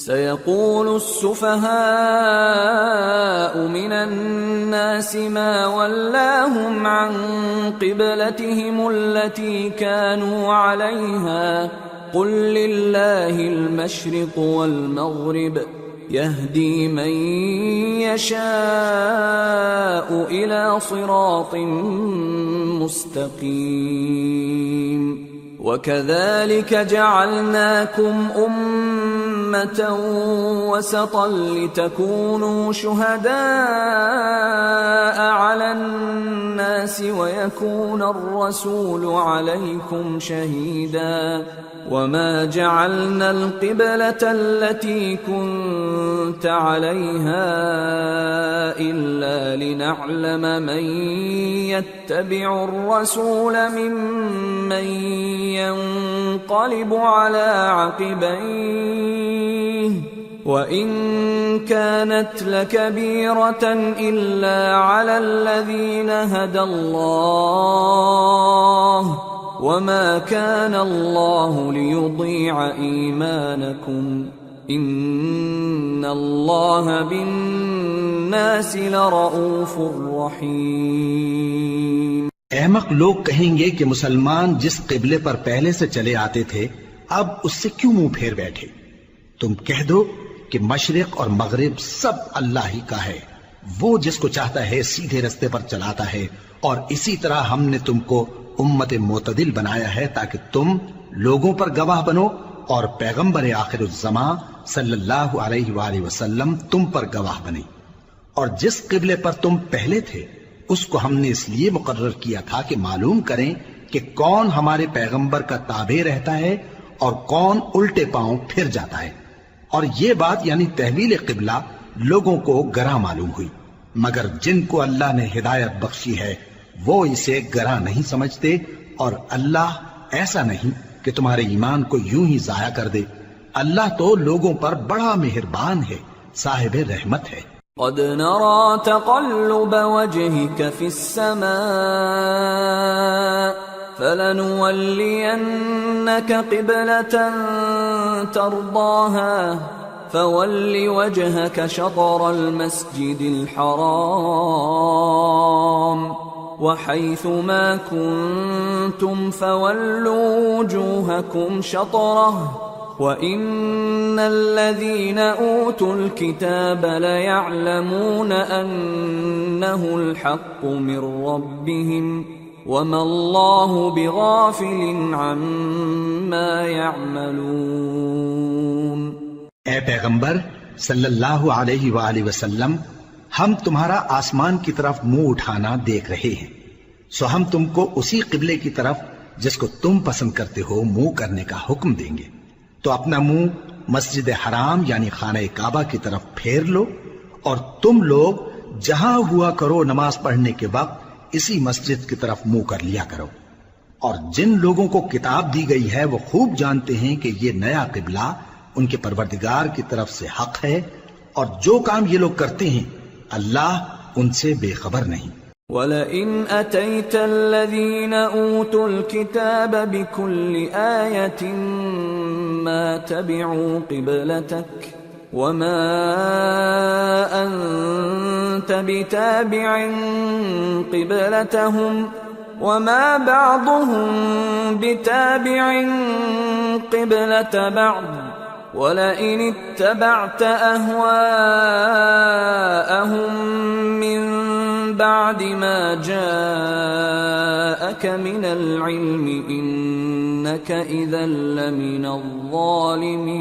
سيقول السفهاء من الناس ما ولاهم عن قبلتهم التي كانوا عليها قل لله المشرق والمغرب يهدي من يشاء إلى صراط مستقيم وكذلك جعلناكم أمة وسطا لتكونوا شهداء على الناس ويكون الرسول عليكم شهيدا وما جعلنا القبلة التي كنت عليها إلا لنعلم من يتبع الرسول ممن ينقلب على عقبيه وإن كانت لكبيرة إلا على الذين هدى الله وما كان الله ليضيع إيمانكم إن الله بالناس لرؤوف رحيم۔ احمق لوگ کہیں گے کہ مسلمان جس قبلے پر پہلے سے چلے آتے تھے اب اس سے کیوں منہ پھیر بیٹھے؟ تم کہہ دو کہ مشرق اور مغرب سب اللہ ہی کا ہے، وہ جس کو چاہتا ہے سیدھے رستے پر چلاتا ہے، اور اسی طرح ہم نے تم کو امت معتدل بنایا ہے تاکہ تم لوگوں پر گواہ بنو اور پیغمبر آخر الزمان صلی اللہ علیہ وآلہ وسلم تم پر گواہ بنے۔ اور جس قبلے پر تم پہلے تھے اس کو ہم نے اس لیے مقرر کیا تھا کہ معلوم کریں کہ کون ہمارے پیغمبر کا تابع رہتا ہے اور کون الٹے پاؤں پھر جاتا ہے۔ اور یہ بات یعنی تحویل قبلہ لوگوں کو گراں معلوم ہوئی، مگر جن کو اللہ نے ہدایت بخشی ہے وہ اسے گراں نہیں سمجھتے، اور اللہ ایسا نہیں کہ تمہارے ایمان کو یوں ہی ضائع کر دے۔ اللہ تو لوگوں پر بڑا مہربان ہے، صاحب رحمت ہے۔ قد نرى تقلب وجهك في السماء فلنولينك قبلة ترضاها فول وجهك شطر المسجد الحرام وحيث ما كنتم فولوا وجوهكم شطره وَإِنَّ الَّذِينَ أُوتُوا الْكِتَابَ لَيَعْلَمُونَ أَنَّهُ الْحَقُّ مِنْ رَبِّهِمْ وَمَا اللَّهُ بِغَافِلٍ عَمَّا يَعْمَلُونَ۔ اے پیغمبر صلی اللہ علیہ وآلہ وسلم، ہم تمہارا آسمان کی طرف منہ اٹھانا دیکھ رہے ہیں، سو ہم تم کو اسی قبلے کی طرف جس کو تم پسند کرتے ہو منہ کرنے کا حکم دیں گے، تو اپنا منہ مسجد حرام یعنی خانہ کعبہ کی طرف پھیر لو، اور تم لوگ جہاں ہوا کرو نماز پڑھنے کے وقت اسی مسجد کی طرف منہ کر لیا کرو۔ اور جن لوگوں کو کتاب دی گئی ہے وہ خوب جانتے ہیں کہ یہ نیا قبلہ ان کے پروردگار کی طرف سے حق ہے، اور جو کام یہ لوگ کرتے ہیں اللہ ان سے بے خبر نہیں۔ وَلَئِنْ أَتَيْتَ الَّذِينَ أُوتُوا الْكِتَابَ بِكُلِّ آيَةٍ مَا تَبِعُوا قِبْلَتَكَ وَمَا أَنْتَ بِتَابِعٍ قِبْلَتَهُمْ وَمَا بَعْضُهُمْ بِتَابِعٍ قِبْلَةَ بَعْضٍ وَلَئِنِ اتَّبَعْتَ أَهْوَاءَهُمْ مِنْ بعد ما جاءك من العلم إنك إذا لمن الظالمين۔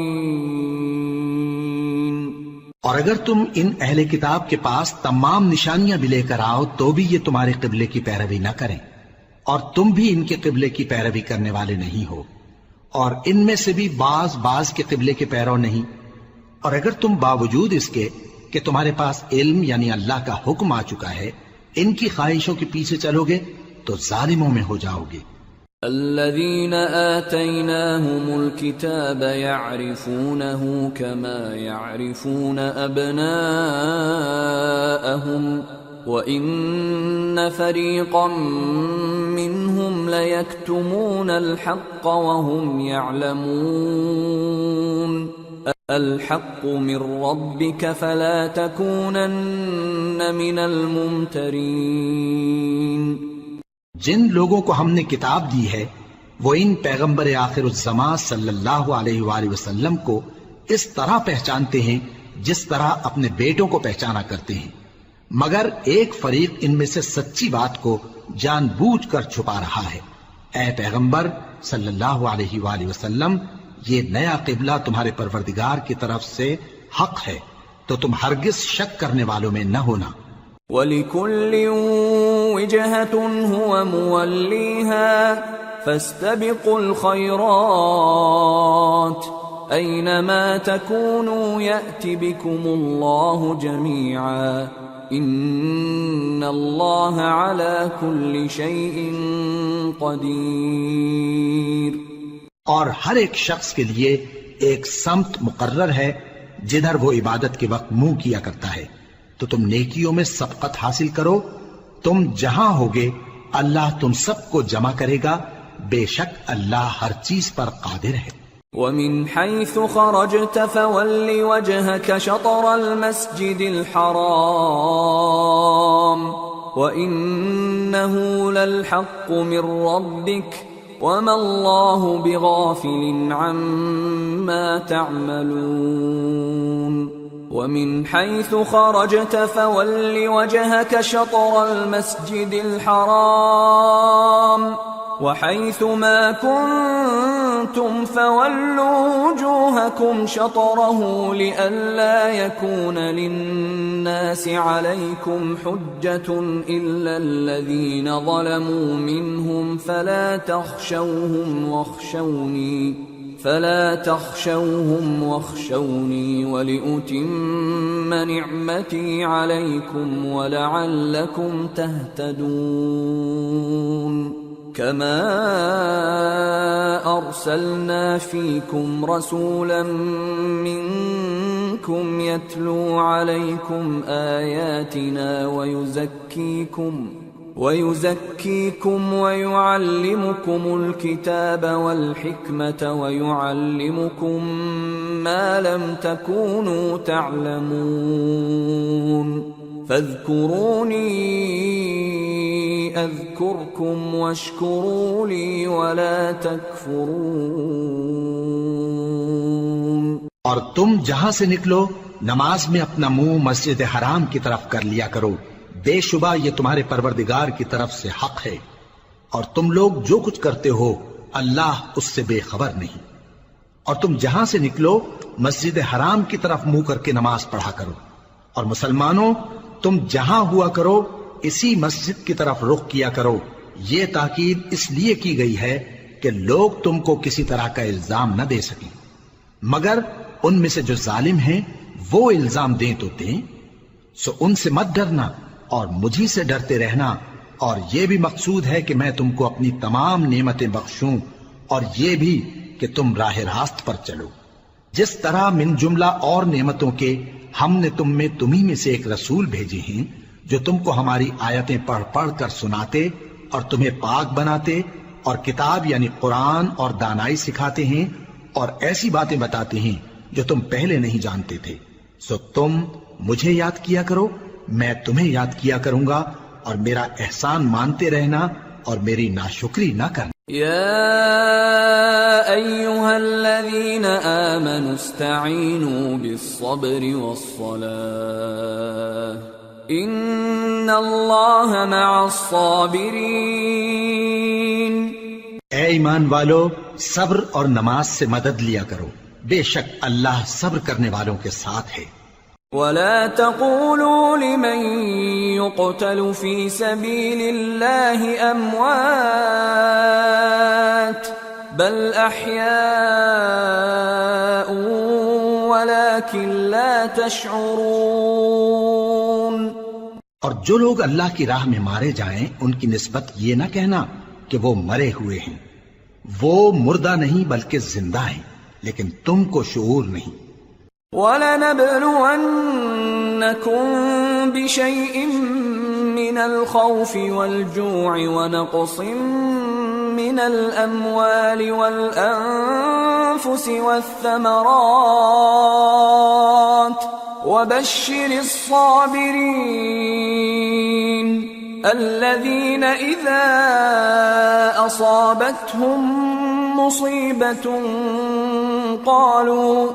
اور اگر تم ان اہل کتاب کے پاس تمام نشانیاں بھی لے کر آؤ تو بھی یہ تمہارے قبلے کی پیروی نہ کریں، اور تم بھی ان کے قبلے کی پیروی کرنے والے نہیں ہو، اور ان میں سے بھی بعض کے قبلے کے پیرو نہیں۔ اور اگر تم باوجود اس کے کہ تمہارے پاس علم یعنی اللہ کا حکم آ چکا ہے ان کی خواہشوں کے پیچھے چلو گے تو ظالموں میں ہو جاؤ گے۔ الذين آتيناهم الكتاب يعرفونه كما يعرفون أبناءهم وَإِنَّ فَرِيقًا مِّنْهُمْ لَيَكْتُمُونَ الْحَقَّ وَهُمْ يَعْلَمُونَ الحق من ربك فلا تكونن من الممترين. جن لوگوں کو ہم نے کتاب دی ہے وہ ان پیغمبر آخر الزمان صلی اللہ علیہ وآلہ وسلم کو اس طرح پہچانتے ہیں جس طرح اپنے بیٹوں کو پہچانا کرتے ہیں، مگر ایک فریق ان میں سے سچی بات کو جان بوجھ کر چھپا رہا ہے. اے پیغمبر صلی اللہ علیہ وآلہ وسلم، یہ نیا قبلہ تمہارے پروردگار کی طرف سے حق ہے، تو تم ہرگز شک کرنے والوں میں نہ ہونا. وَلِكُلٍّ وِجْهَةٌ هُوَ مُوَلِّيهَا فَاسْتَبِقُوا الْخَيْرَاتِ أَيْنَمَا تَكُونُوا يَأْتِ بِكُمُ اللَّهُ جَمِيعًا إِنَّ اللَّهَ عَلَى كُلِّ شَيْءٍ قَدِيرٌ. اور ہر ایک شخص کے لیے ایک سمت مقرر ہے جدھر وہ عبادت کے وقت منہ کیا کرتا ہے، تو تم نیکیوں میں سبقت حاصل کرو. تم جہاں ہوگے اللہ تم سب کو جمع کرے گا، بے شک اللہ ہر چیز پر قادر ہے. وَمِنْ حَيْثُ خَرَجْتَ فَوَلِّ وَجْهَكَ شَطْرَ الْمَسْجِدِ الْحَرَامِ وَإِنَّهُ لَلْحَقُّ مِنْ رَبِّكَ وَمَا اللَّهُ بِغَافِلٍ عَمَّا تَعْمَلُونَ. وَمِنْ حَيْثُ خَرَجْتَ فَوَلِّ وَجْهَكَ شَطْرَ الْمَسْجِدِ الْحَرَامِ وَحَيْثُ مَا كُنْتُمْ فَوَلُّوا وُجُوهَكُمْ شَطْرَهُ لِئَلَّا يَكُونَ لِلنَّاسِ عَلَيْكُمْ حُجَّةٌ إِلَّا الَّذِينَ ظَلَمُوا مِنْهُمْ فَلَا تَخْشَوْهُمْ وَاخْشَوْنِي وَلِأُتِمَّ نِعْمَتِي عَلَيْكُمْ وَلَعَلَّكُمْ تَهْتَدُونَ. كَمَا أَرْسَلْنَا فِيكُمْ رَسُولًا مِّنكُمْ يَتْلُو عَلَيْكُمْ آيَاتِنَا وَيُزَكِّيكُمْ وَيُعَلِّمُكُمُ الْكِتَابَ وَالْحِكْمَةَ وَيُعَلِّمُكُمْ مَا لَمْ تَكُونُوا تَعْلَمُونَ. فَاذْكُرُونِي أَذْكُرْكُمْ وَاشْكُرُوا لِي وَلَا تَكْفُرُونَ. اور تم جہاں سے نکلو نماز میں اپنا منہ مسجد حرام کی طرف کر لیا کرو، بے شبہ یہ تمہارے پروردگار کی طرف سے حق ہے، اور تم لوگ جو کچھ کرتے ہو اللہ اس سے بے خبر نہیں. اور تم جہاں سے نکلو مسجد حرام کی طرف منہ کر کے نماز پڑھا کرو، اور مسلمانوں تم جہاں ہوا کرو اسی مسجد کی طرف رخ کیا کرو. یہ تاکید اس لیے کی گئی ہے کہ لوگ تم کو کسی طرح کا الزام نہ دے سکیں، مگر ان میں سے جو ظالم ہیں وہ الزام دیں تو دیں. سو ان سے مت ڈرنا اور مجھی سے ڈرتے رہنا، اور یہ بھی مقصود ہے کہ میں تم کو اپنی تمام نعمتیں بخشوں، اور یہ بھی کہ تم راہ راست پر چلو. جس طرح من جملہ اور نعمتوں کے ہم نے تمہیں میں سے ایک رسول بھیجے ہیں جو تم کو ہماری آیتیں پڑھ پڑھ کر سناتے اور تمہیں پاک بناتے، اور کتاب یعنی قرآن اور دانائی سکھاتے ہیں، اور ایسی باتیں بتاتے ہیں جو تم پہلے نہیں جانتے تھے. سو تم مجھے یاد کیا کرو، میں تمہیں یاد کیا کروں گا، اور میرا احسان مانتے رہنا اور میری ناشکری نہ کرنا. يا أيها الذين آمنوا استعينوا بالصبر والصلاة إن الله مع الصابرين. اے ایمان والو، صبر اور نماز سے مدد لیا کرو، بے شک اللہ صبر کرنے والوں کے ساتھ ہے. ولا تقولوا لمن يقتل في سبيل الله أموات بل أحياء ولكن لا تشعرون. اور جو لوگ اللہ کی راہ میں مارے جائیں ان کی نسبت یہ نہ کہنا کہ وہ مرے ہوئے ہیں، وہ مردہ نہیں بلکہ زندہ ہیں، لیکن تم کو شعور نہیں. وَلَنَبْلُوَنَّكُمْ بِشَيْءٍ مِّنَ الْخَوْفِ وَالْجُوعِ وَنَقْصٍ من الأموال والأنفس والثمرات وبشر الصابرين الذين إذا أصابتهم مصيبة قالوا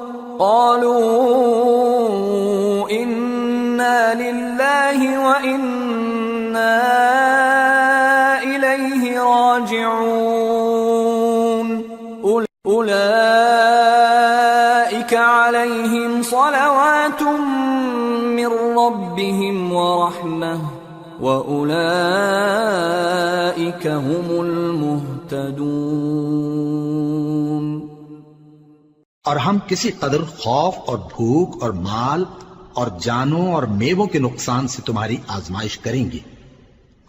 إنا لله وإنا إليه راجعون أولئك عليهم صلوات من ربهم ورحمة وَأُولَئِكَ هُمُ الْمُهْتَدُونَ۔ اور ہم کسی قدر خوف اور بھوک اور مال اور جانوں اور میووں کے نقصان سے تمہاری آزمائش کریں گے،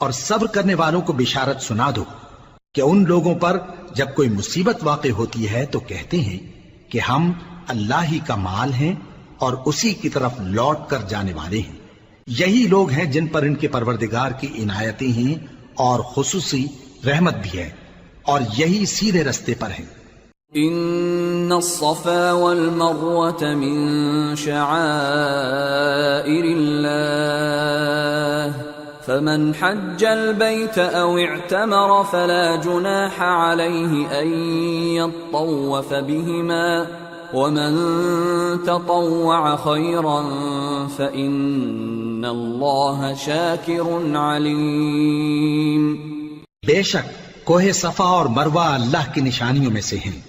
اور صبر کرنے والوں کو بشارت سنا دو کہ ان لوگوں پر جب کوئی مصیبت واقع ہوتی ہے تو کہتے ہیں کہ ہم اللہ ہی کا مال ہیں اور اسی کی طرف لوٹ کر جانے والے ہیں۔ یہی لوگ ہیں جن پر ان کے پروردگار کی عنایتیں ہیں اور خصوصی رحمت بھی ہے، اور یہی سیدھے رستے پر ہیں۔ ان الصفا والمروة من شعائر الله فمن حج البيت او اعتمر فلا جناح عليه ان يطوف بهما ومن تطوع خيرا فإن الله شاكر عليم۔ بے شک کوہ صفا اور مروہ اللہ کی نشانیوں میں سے ہیں،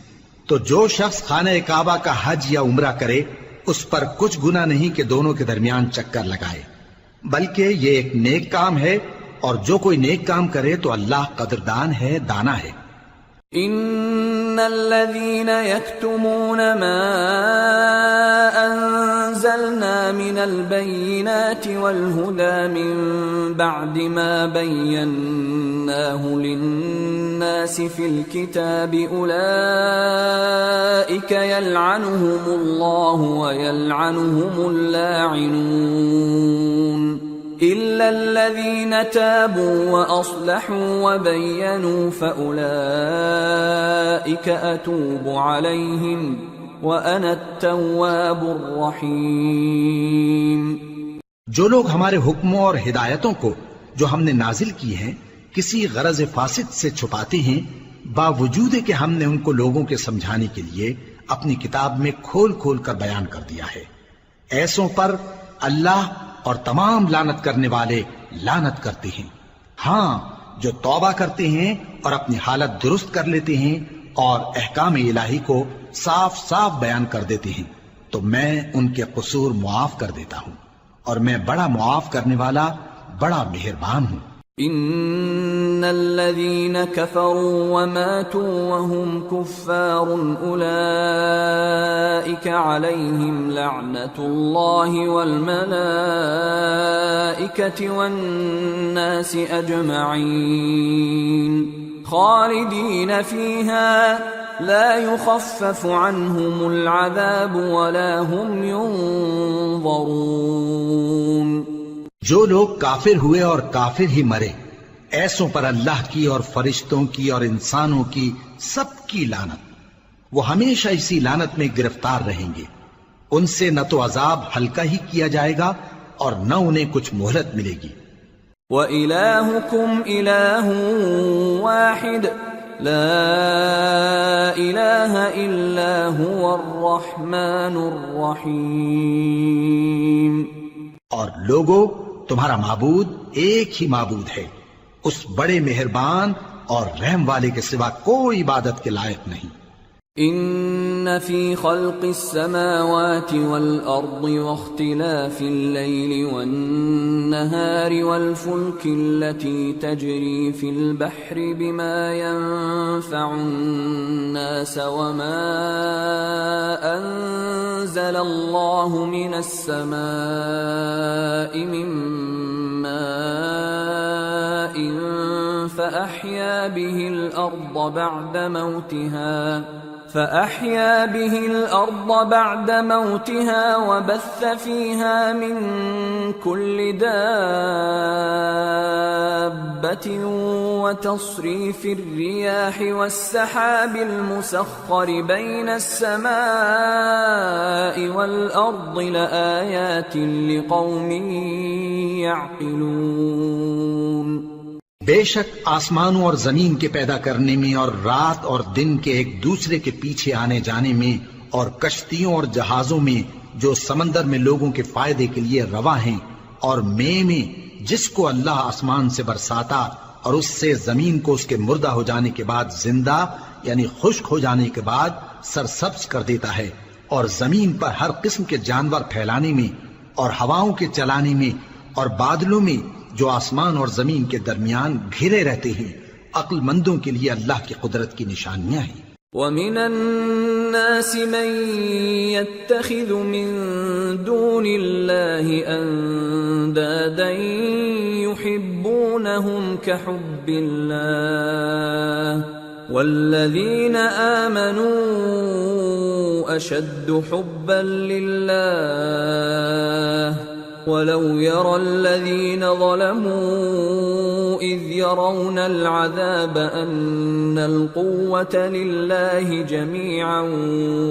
تو جو شخص خانہ کعبہ کا حج یا عمرہ کرے اس پر کچھ گناہ نہیں کہ دونوں کے درمیان چکر لگائے، بلکہ یہ ایک نیک کام ہے، اور جو کوئی نیک کام کرے تو اللہ قدردان ہے، دانا ہے۔ ان الذين يكتمون ما انزلنا من البينات والهدى من بعد ما بيناه للناس في الكتاب اولئك يلعنهم الله ويلعنهم اللاعنون إلا الذين تابوا وأصلحوا وبينوا فأولئك أتوب عليهم وأنا التواب الرحيم۔ جو لوگ ہمارے حکموں اور ہدایتوں کو جو ہم نے نازل کی ہیں کسی غرض فاسد سے چھپاتے ہیں، باوجود کہ ہم نے ان کو لوگوں کے سمجھانے کے لیے اپنی کتاب میں کھول کھول کر بیان کر دیا ہے، ایسوں پر اللہ اور تمام لعنت کرنے والے لعنت کرتے ہیں۔ ہاں، جو توبہ کرتے ہیں اور اپنی حالت درست کر لیتے ہیں اور احکام الہی کو صاف صاف بیان کر دیتے ہیں تو میں ان کے قصور معاف کر دیتا ہوں، اور میں بڑا معاف کرنے والا بڑا مہربان ہوں۔ ان الذين كفروا وماتوا وهم كفار اولئك عليهم لعنة الله والملائكة والناس اجمعين خالدين فيها لا يخفف عنهم العذاب ولا هم ينظرون۔ جو لوگ کافر ہوئے اور کافر ہی مرے، ایسوں پر اللہ کی اور فرشتوں کی اور انسانوں کی سب کی لعنت، وہ ہمیشہ اسی لعنت میں گرفتار رہیں گے، ان سے نہ تو عذاب ہلکا ہی کیا جائے گا اور نہ انہیں کچھ مہلت ملے گی۔ وَإِلَٰهُكُمْ إِلَٰهٌ وَاحِدٌ لَا إِلَٰهَ إِلَّا هُوَ الرَّحْمَٰنُ الرَّحِيمُ۔ اور لوگو، تمہارا معبود ایک ہی معبود ہے، اس بڑے مہربان اور رحم والے کے سوا کوئی عبادت کے لائق نہیں۔ ان فی خلق السماوات والارض واختلاف الليل والنهار والفلك التي تجري في البحر بما ينفع الناس وما انزل الله من السماء من ماء فأحيا به الأرض بعد موتها فأحيا به الأرض بعد موتها وبث فيها من كل دابة وتصريف الرياح والسحاب المسخر بين السماء والأرض لآيات لقوم يعقلون۔ بے شک آسمانوں اور زمین کے پیدا کرنے میں اور رات اور دن کے ایک دوسرے کے پیچھے آنے جانے میں اور کشتیوں اور جہازوں میں جو سمندر میں لوگوں کے فائدے کے لیے رواں ہیں، اور میں جس کو اللہ آسمان سے برساتا اور اس سے زمین کو اس کے مردہ ہو جانے کے بعد زندہ یعنی خشک ہو جانے کے بعد سرسبز کر دیتا ہے، اور زمین پر ہر قسم کے جانور پھیلانے میں اور ہواؤں کے چلانے میں اور بادلوں میں جو آسمان اور زمین کے درمیان گھرے رہتے ہیں، عقل مندوں کے لیے اللہ کی قدرت کی نشانیاں ہیں۔ وَمِنَ النَّاسِ مَن يَتَّخِذُ مِن دُونِ اللَّهِ أَندَادًا يُحِبُّونَهُمْ كَحُبِّ اللَّهِ وَالَّذِينَ آمَنُوا أَشَدُّ حُبًّا لِلَّهِ وَلَوْ يَرَى الَّذِينَ ظَلَمُوا إِذْ يَرَوْنَ الْعَذَابَ أَنَّ الْقُوَّةَ لِلَّهِ جَمِيعًا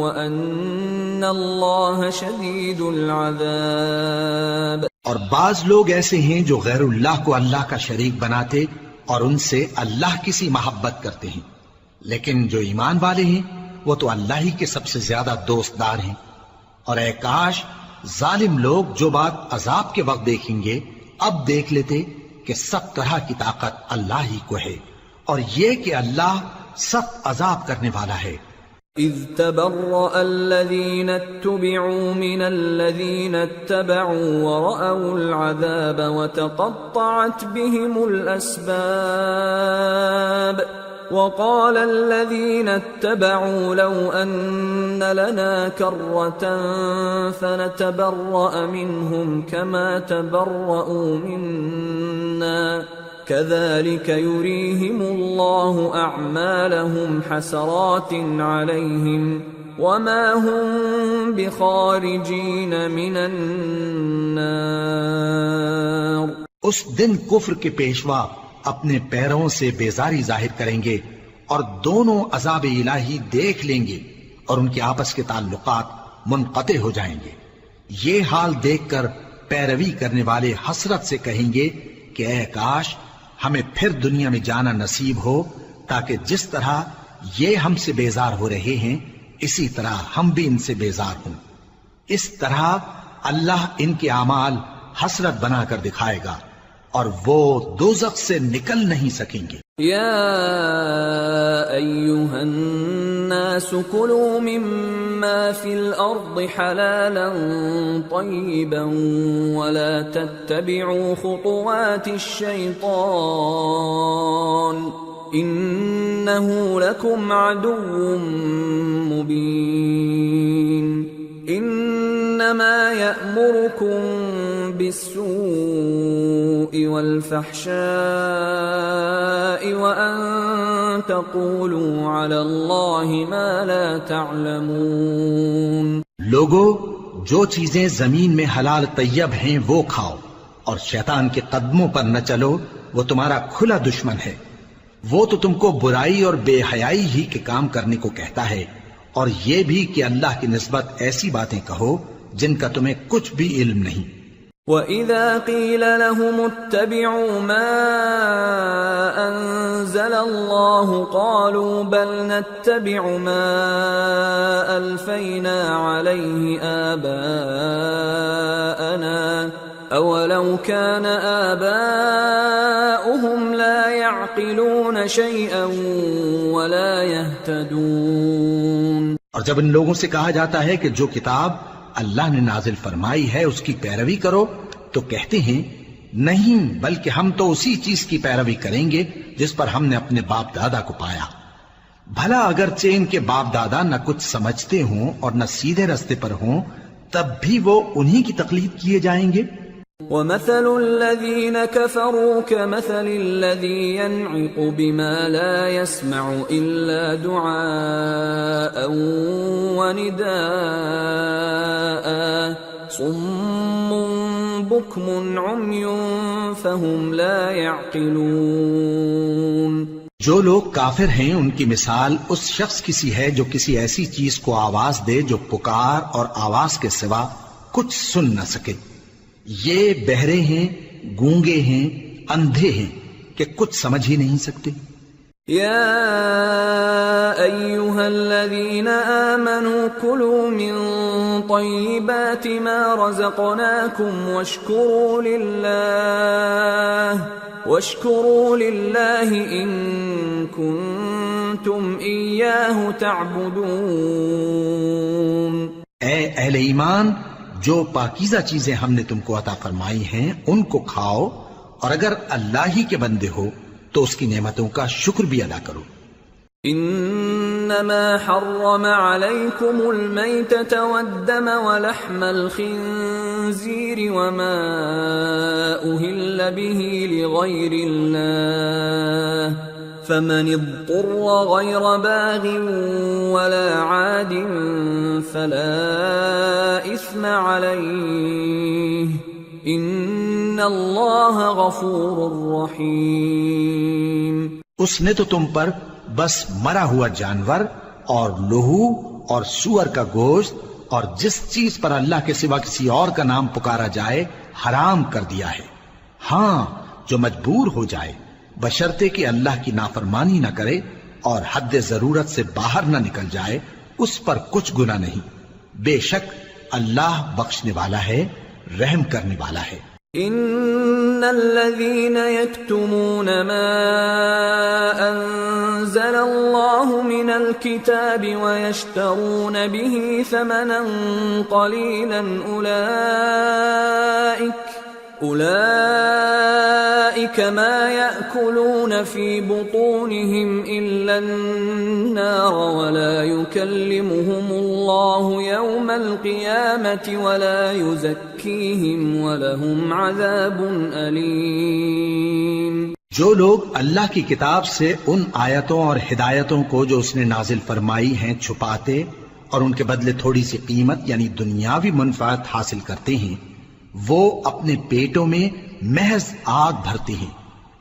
وَأَنَّ اللَّهَ شَدِيدُ الْعَذَابِ۔ اور بعض لوگ ایسے ہیں جو غیر اللہ کو اللہ کا شریک بناتے اور ان سے اللہ کی سی محبت کرتے ہیں، لیکن جو ایمان والے ہیں وہ تو اللہ ہی کے سب سے زیادہ دوست دار ہیں۔ اور اے کاش ظالم لوگ جو بات عذاب کے وقت دیکھیں گے اب دیکھ لیتے کہ سب طرح کی طاقت اللہ ہی کو ہے، اور یہ کہ اللہ سخت عذاب کرنے والا ہے۔ اذ تبرأ الذين اتبعوا من الذين اتبعوا ورأوا العذاب وتقطعت بهم الأسباب وقال الذين اتبعوا لو أن لنا كرة فنتبرأ منهم كما تبرأوا منا كذلك يريهم الله أعمالهم حسرات عليهم وما هم بخارجين من النار۔ اس دن کفر کے پیشوا اپنے پیروں سے بیزاری ظاہر کریں گے اور دونوں عذاب الہی دیکھ لیں گے اور ان کے آپس کے تعلقات منقطع ہو جائیں گے۔ یہ حال دیکھ کر پیروی کرنے والے حسرت سے کہیں گے کہ اے کاش ہمیں پھر دنیا میں جانا نصیب ہو تاکہ جس طرح یہ ہم سے بیزار ہو رہے ہیں اسی طرح ہم بھی ان سے بیزار ہوں۔ اس طرح اللہ ان کے اعمال حسرت بنا کر دکھائے گا اور وہ دوزخ سے نکل نہیں سکیں گے۔ یا ایھا الناس کلوا مما فی الارض حلالا طیبا ولا تتبعوا خطوات الشیطان انه لکم عدو مبین۔ انما یأمرکم بالسوء والفحشاء وأن تقولوا على الله ما لا تعلمون۔ لوگو جو چیزیں زمین میں حلال طیب ہیں وہ کھاؤ اور شیطان کے قدموں پر نہ چلو، وہ تمہارا کھلا دشمن ہے۔ وہ تو تم کو برائی اور بے حیائی ہی کے کام کرنے کو کہتا ہے، اور یہ بھی کہ اللہ کی نسبت ایسی باتیں کہو جن کا تمہیں کچھ بھی علم نہیں۔ وَإِذَا قِيلَ لَهُمُ اتَّبِعُوا مَا أَنزَلَ اللَّهُ قَالُوا بَلْ نَتَّبِعُ مَا أَلْفَيْنَا عَلَيْهِ آبَاءَنَا أَوَلَوْ كَانَ آبَاؤُهُمْ لَا يَعْقِلُونَ شَيْئًا وَلَا يَهْتَدُونَ۔ اور جب ان لوگوں سے کہا جاتا ہے کہ جو کتاب اللہ نے نازل فرمائی ہے اس کی پیروی کرو تو کہتے ہیں نہیں، بلکہ ہم تو اسی چیز کی پیروی کریں گے جس پر ہم نے اپنے باپ دادا کو پایا۔ بھلا اگرچہ ان کے باپ دادا نہ کچھ سمجھتے ہوں اور نہ سیدھے رستے پر ہوں تب بھی وہ انہی کی تقلید کیے جائیں گے۔ ومثل الذين كفروا كمثل الذي ينعق بما لا يسمع إلا دعاء ونداء صم بكم عمي فهم لا يعقلون. جو لوگ کافر ہیں ان کی مثال اس شخص کی سی ہے جو کسی ایسی چیز کو آواز دے جو پکار اور آواز کے سوا کچھ سن نہ سکے. یہ بہرے ہیں، گونگے ہیں، اندھے ہیں کہ کچھ سمجھ ہی نہیں سکتے. يا أيها الذين آمنوا كلوا من طيبات ما رزقناكم واشكروا لله إن كنتم إياه تعبدون. اے اہل ایمان، جو پاکیزہ چیزیں ہم نے تم کو عطا فرمائی ہیں ان کو کھاؤ، اور اگر اللہ ہی کے بندے ہو تو اس کی نعمتوں کا شکر بھی ادا کرو. انما حرم عليكم الميتة والدم ولحم الخنزير وما أهل به لغير الله فمن اضطر غير باغ ولا عاد فلا إثم عليه ان اللہ غفور رحیم. اس نے تو تم پر بس مرا ہوا جانور اور لہو اور سور کا گوشت اور جس چیز پر اللہ کے سوا کسی اور کا نام پکارا جائے حرام کر دیا ہے. ہاں، جو مجبور ہو جائے بشرطے کہ اللہ کی نافرمانی نہ کرے اور حد ضرورت سے باہر نہ نکل جائے، اس پر کچھ گناہ نہیں. بے شک اللہ بخشنے والا ہے، رحم کرنے والا ہے. ان الذين يكتمون ما انزل الله من الكتاب ويشترون به ثمنا قليلا اولئك ما يأكلون في بطونهم الا النار ولا يكلمهم الله يوم القيامة ولا يزكيهم ولهم عذاب أليم. جو لوگ اللہ کی کتاب سے ان آیتوں اور ہدایتوں کو جو اس نے نازل فرمائی ہیں چھپاتے اور ان کے بدلے تھوڑی سی قیمت یعنی دنیاوی منفعت حاصل کرتے ہیں، وہ اپنے پیٹوں میں محض آگ بھرتے ہیں.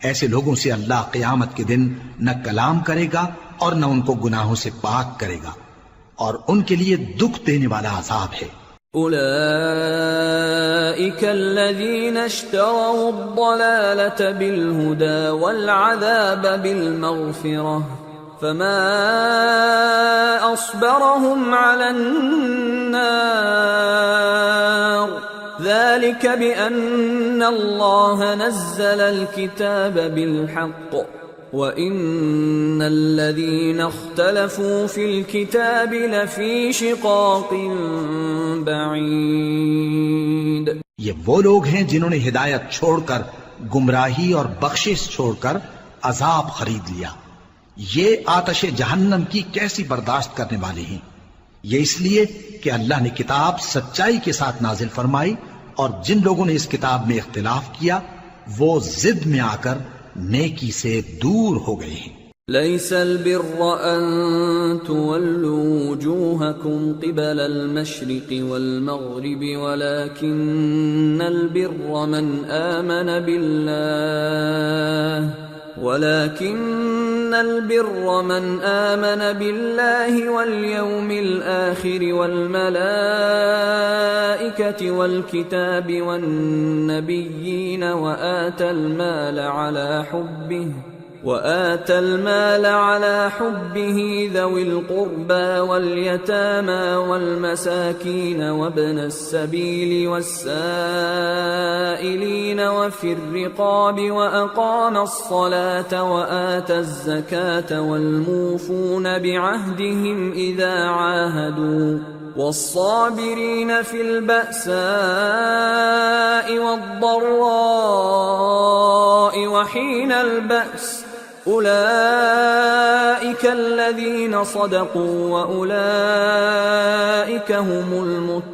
ایسے لوگوں سے اللہ قیامت کے دن نہ کلام کرے گا اور نہ ان کو گناہوں سے پاک کرے گا، اور ان کے لیے دکھ دینے والا عذاب ہے. اولئک الذین اشتروا الضلالة بالهدى والعذاب بالمغفرة فما اصبرهم على النار ذلك بأن الله نزل الكتاب بالحق وَإِنَّ الَّذِينَ اخْتَلَفُوا فِي الْكِتَابِ لَفِي شِقَاقٍ بَعِيدٍ. یہ وہ لوگ ہیں جنہوں نے ہدایت چھوڑ کر گمراہی اور بخشش چھوڑ کر عذاب خرید لیا. یہ آتش جہنم کی کیسی برداشت کرنے والے ہیں. یہ اس لیے کہ اللہ نے کتاب سچائی کے ساتھ نازل فرمائی، اور جن لوگوں نے اس کتاب میں اختلاف کیا وہ ضد میں آ کر نیکی سے دور ہو گئے ہیں. ليس البر أن تولوا وجوهكم قبل المشرق والمغرب ولكن البر من آمن بالله واليوم الآخر والملائكة والكتاب والنبيين وآتى المال على حبه ذوي القربى واليتامى والمساكين وابن السبيل والسائلين وفي الرقاب وأقام الصلاة وآتى الزكاة والموفون بعهدهم إذا عاهدوا والصابرين في البأساء والضراء وحين البأس أولئك الذين صدقوا وأولئك هم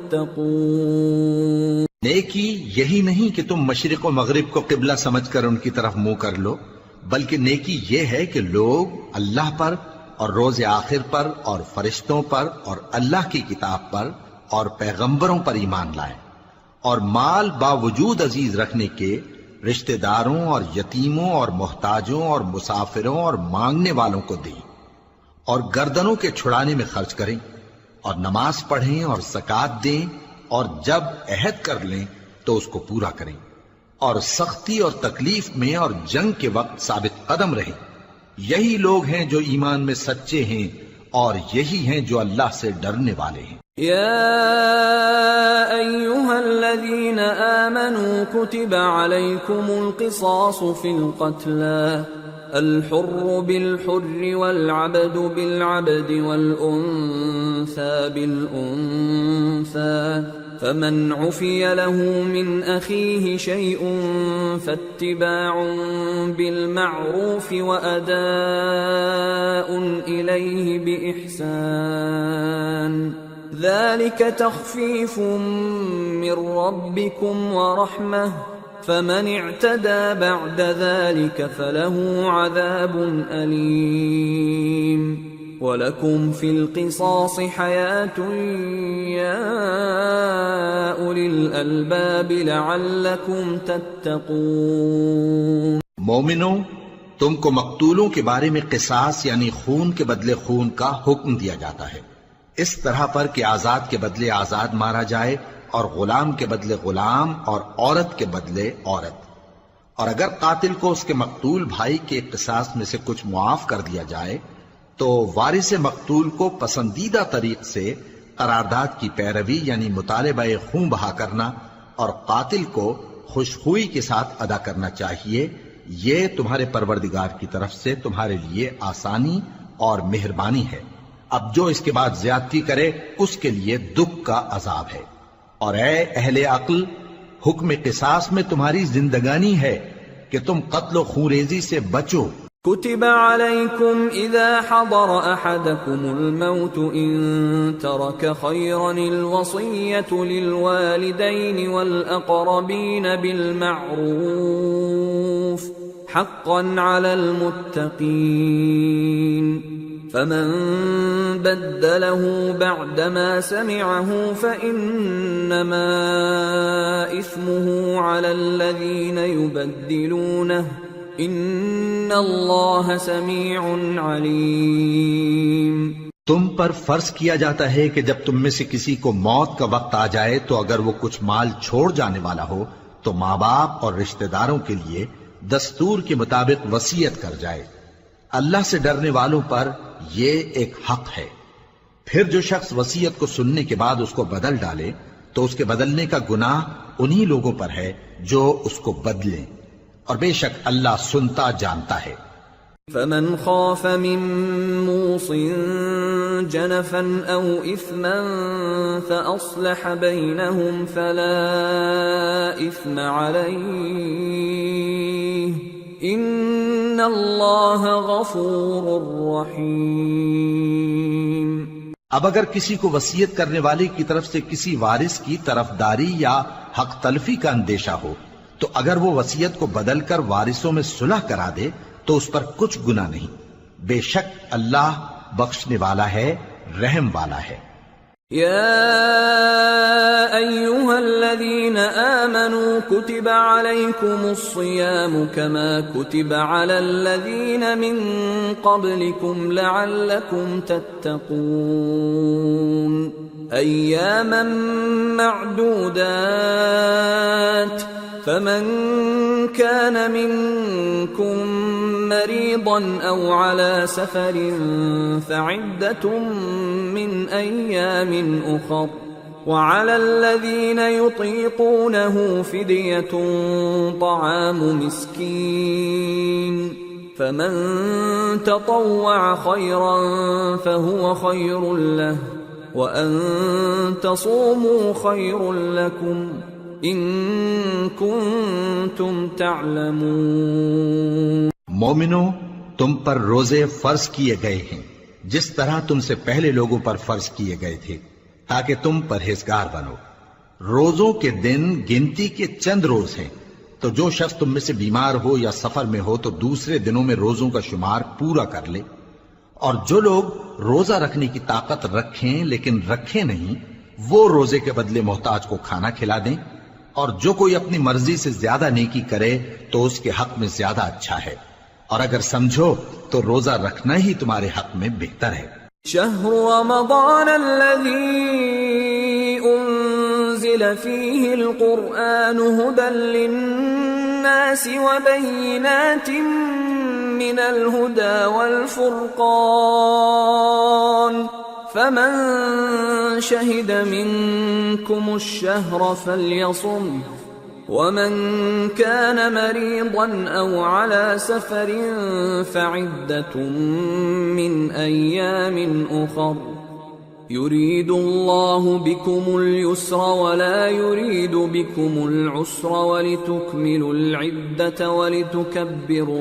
المتقون. نیکی یہی نہیں کہ تم مشرق و مغرب کو قبلہ سمجھ کر ان کی طرف منہ کر لو، بلکہ نیکی یہ ہے کہ لوگ اللہ پر اور روز آخر پر اور فرشتوں پر اور اللہ کی کتاب پر اور پیغمبروں پر ایمان لائیں، اور مال باوجود عزیز رکھنے کے رشتہ داروں اور یتیموں اور محتاجوں اور مسافروں اور مانگنے والوں کو دیں، اور گردنوں کے چھڑانے میں خرچ کریں، اور نماز پڑھیں اور زکوٰۃ دیں، اور جب عہد کر لیں تو اس کو پورا کریں، اور سختی اور تکلیف میں اور جنگ کے وقت ثابت قدم رہیں۔ یہی لوگ ہیں جو ایمان میں سچے ہیں، اور یہی ہیں جو اللہ سے ڈرنے والے ہیں۔ يا أيها الذين آمنوا كتب عليكم القصاص في القتلى الحر بالحر والعبد بالعبد والأنثى بالأنثى فمن عفي له من أخيه شيء فاتباع بالمعروف وأداء إليه بإحسان ذلك تخفيف من ربكم ورحمة فمن اعتدى بعد ذلك فله عذاب أليم وَلَكُمْ فِي الْقِصَاصِ حَيَاةٌ يَا أُولِي الْأَلْبَابِ لَعَلَّكُمْ تَتَّقُونَ۔ مومنوں، تم کو مقتولوں کے بارے میں قصاص یعنی خون کے بدلے خون کا حکم دیا جاتا ہے، اس طرح پر کہ آزاد کے بدلے آزاد مارا جائے، اور غلام کے بدلے غلام، اور عورت کے بدلے عورت۔ اور اگر قاتل کو اس کے مقتول بھائی کے قصاص میں سے کچھ معاف کر دیا جائے تو وارث مقتول کو پسندیدہ طریق سے قرارداد کی پیروی یعنی مطالبہ خون بہا کرنا اور قاتل کو خوشخوئی کے ساتھ ادا کرنا چاہیے۔ یہ تمہارے پروردگار کی طرف سے تمہارے لیے آسانی اور مہربانی ہے۔ اب جو اس کے بعد زیادتی کرے اس کے لیے دکھ کا عذاب ہے۔ اور اے اہل عقل، حکم قصاص میں تمہاری زندگانی ہے کہ تم قتل و خونریزی سے بچو۔ كتب عليكم إذا حضر أحدكم الموت إن ترك خيرا الوصية للوالدين والأقربين بالمعروف حقا على المتقين فمن بدله بعدما سمعه فإنما إثمه على الذين يبدلونه ان اللہ سمیع علیم۔ تم پر فرض کیا جاتا ہے کہ جب تم میں سے کسی کو موت کا وقت آ جائے تو اگر وہ کچھ مال چھوڑ جانے والا ہو تو ماں باپ اور رشتہ داروں کے لیے دستور کے مطابق وصیت کر جائے۔ اللہ سے ڈرنے والوں پر یہ ایک حق ہے۔ پھر جو شخص وصیت کو سننے کے بعد اس کو بدل ڈالے تو اس کے بدلنے کا گناہ انہی لوگوں پر ہے جو اس کو بدلیں، اور بے شک اللہ سنتا جانتا ہے۔ فمن خاف من موص جنفا او اثما فاصلح بينهم فلا اثم عليه ان اللہ غفور رحیم۔ اب اگر کسی کو وصیت کرنے والے کی طرف سے کسی وارث کی طرفداری یا حق تلفی کا اندیشہ ہو تو اگر وہ وصیت کو بدل کر وارثوں میں صلح کرا دے تو اس پر کچھ گناہ نہیں، بے شک اللہ بخشنے والا ہے، رحم والا ہے۔ یا ایھا الذین آمنوا کتب علیکم الصیام کما کتب علی الذین من قبلکم لعلکم تتقون ایاما معدودات فمن كان منكم مريضا أو على سفر فعدة من أيام أخر وعلى الذين يطيقونه فدية طعام مسكين فمن تطوع خيرا فهو خير له وأن تصوموا خير لكم ان کنتم تعلمون۔ مومنو، تم پر روزے فرض کیے گئے ہیں جس طرح تم سے پہلے لوگوں پر فرض کیے گئے تھے تاکہ تم پرہیزگار بنو، روزوں کے دن گنتی کے چند روز ہیں، تو جو شخص تم میں سے بیمار ہو یا سفر میں ہو تو دوسرے دنوں میں روزوں کا شمار پورا کر لے۔ اور جو لوگ روزہ رکھنے کی طاقت رکھیں لیکن رکھیں نہیں، وہ روزے کے بدلے محتاج کو کھانا کھلا دیں، اور جو کوئی اپنی مرضی سے زیادہ نیکی کرے تو اس کے حق میں زیادہ اچھا ہے، اور اگر سمجھو تو روزہ رکھنا ہی تمہارے حق میں بہتر ہے۔ شهر رمضان الذي أنزل فيه القرآن هدى للناس وبينات من الهدى والفرقان فمن شهد منكم الشهر فليصم ومن كان مريضا أو على سفر فعدة من أيام أخر يريد الله بكم اليسر ولا يريد بكم العسر ولتكملوا العدة ولتكبروا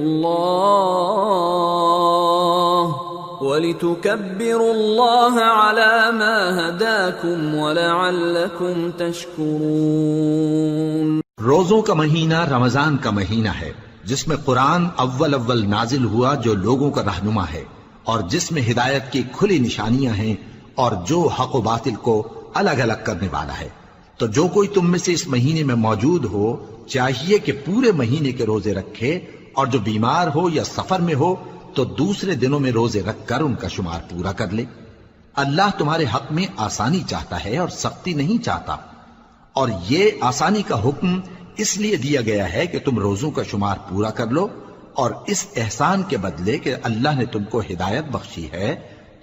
الله على ما هداكم ولعلكم تشكرون۔ روزوں کا مہینہ رمضان کا مہینہ ہے جس میں قرآن اول نازل ہوا، جو لوگوں کا رہنما ہے اور جس میں ہدایت کی کھلی نشانیاں ہیں اور جو حق و باطل کو الگ الگ کرنے والا ہے۔ تو جو کوئی تم میں سے اس مہینے میں موجود ہو چاہیے کہ پورے مہینے کے روزے رکھے، اور جو بیمار ہو یا سفر میں ہو تو دوسرے دنوں میں روزے رکھ کر ان کا شمار پورا کر لے۔ اللہ تمہارے حق میں آسانی چاہتا ہے اور سختی نہیں چاہتا، اور یہ آسانی کا حکم اس لیے دیا گیا ہے کہ تم روزوں کا شمار پورا کر لو، اور اس احسان کے بدلے کہ اللہ نے تم کو ہدایت بخشی ہے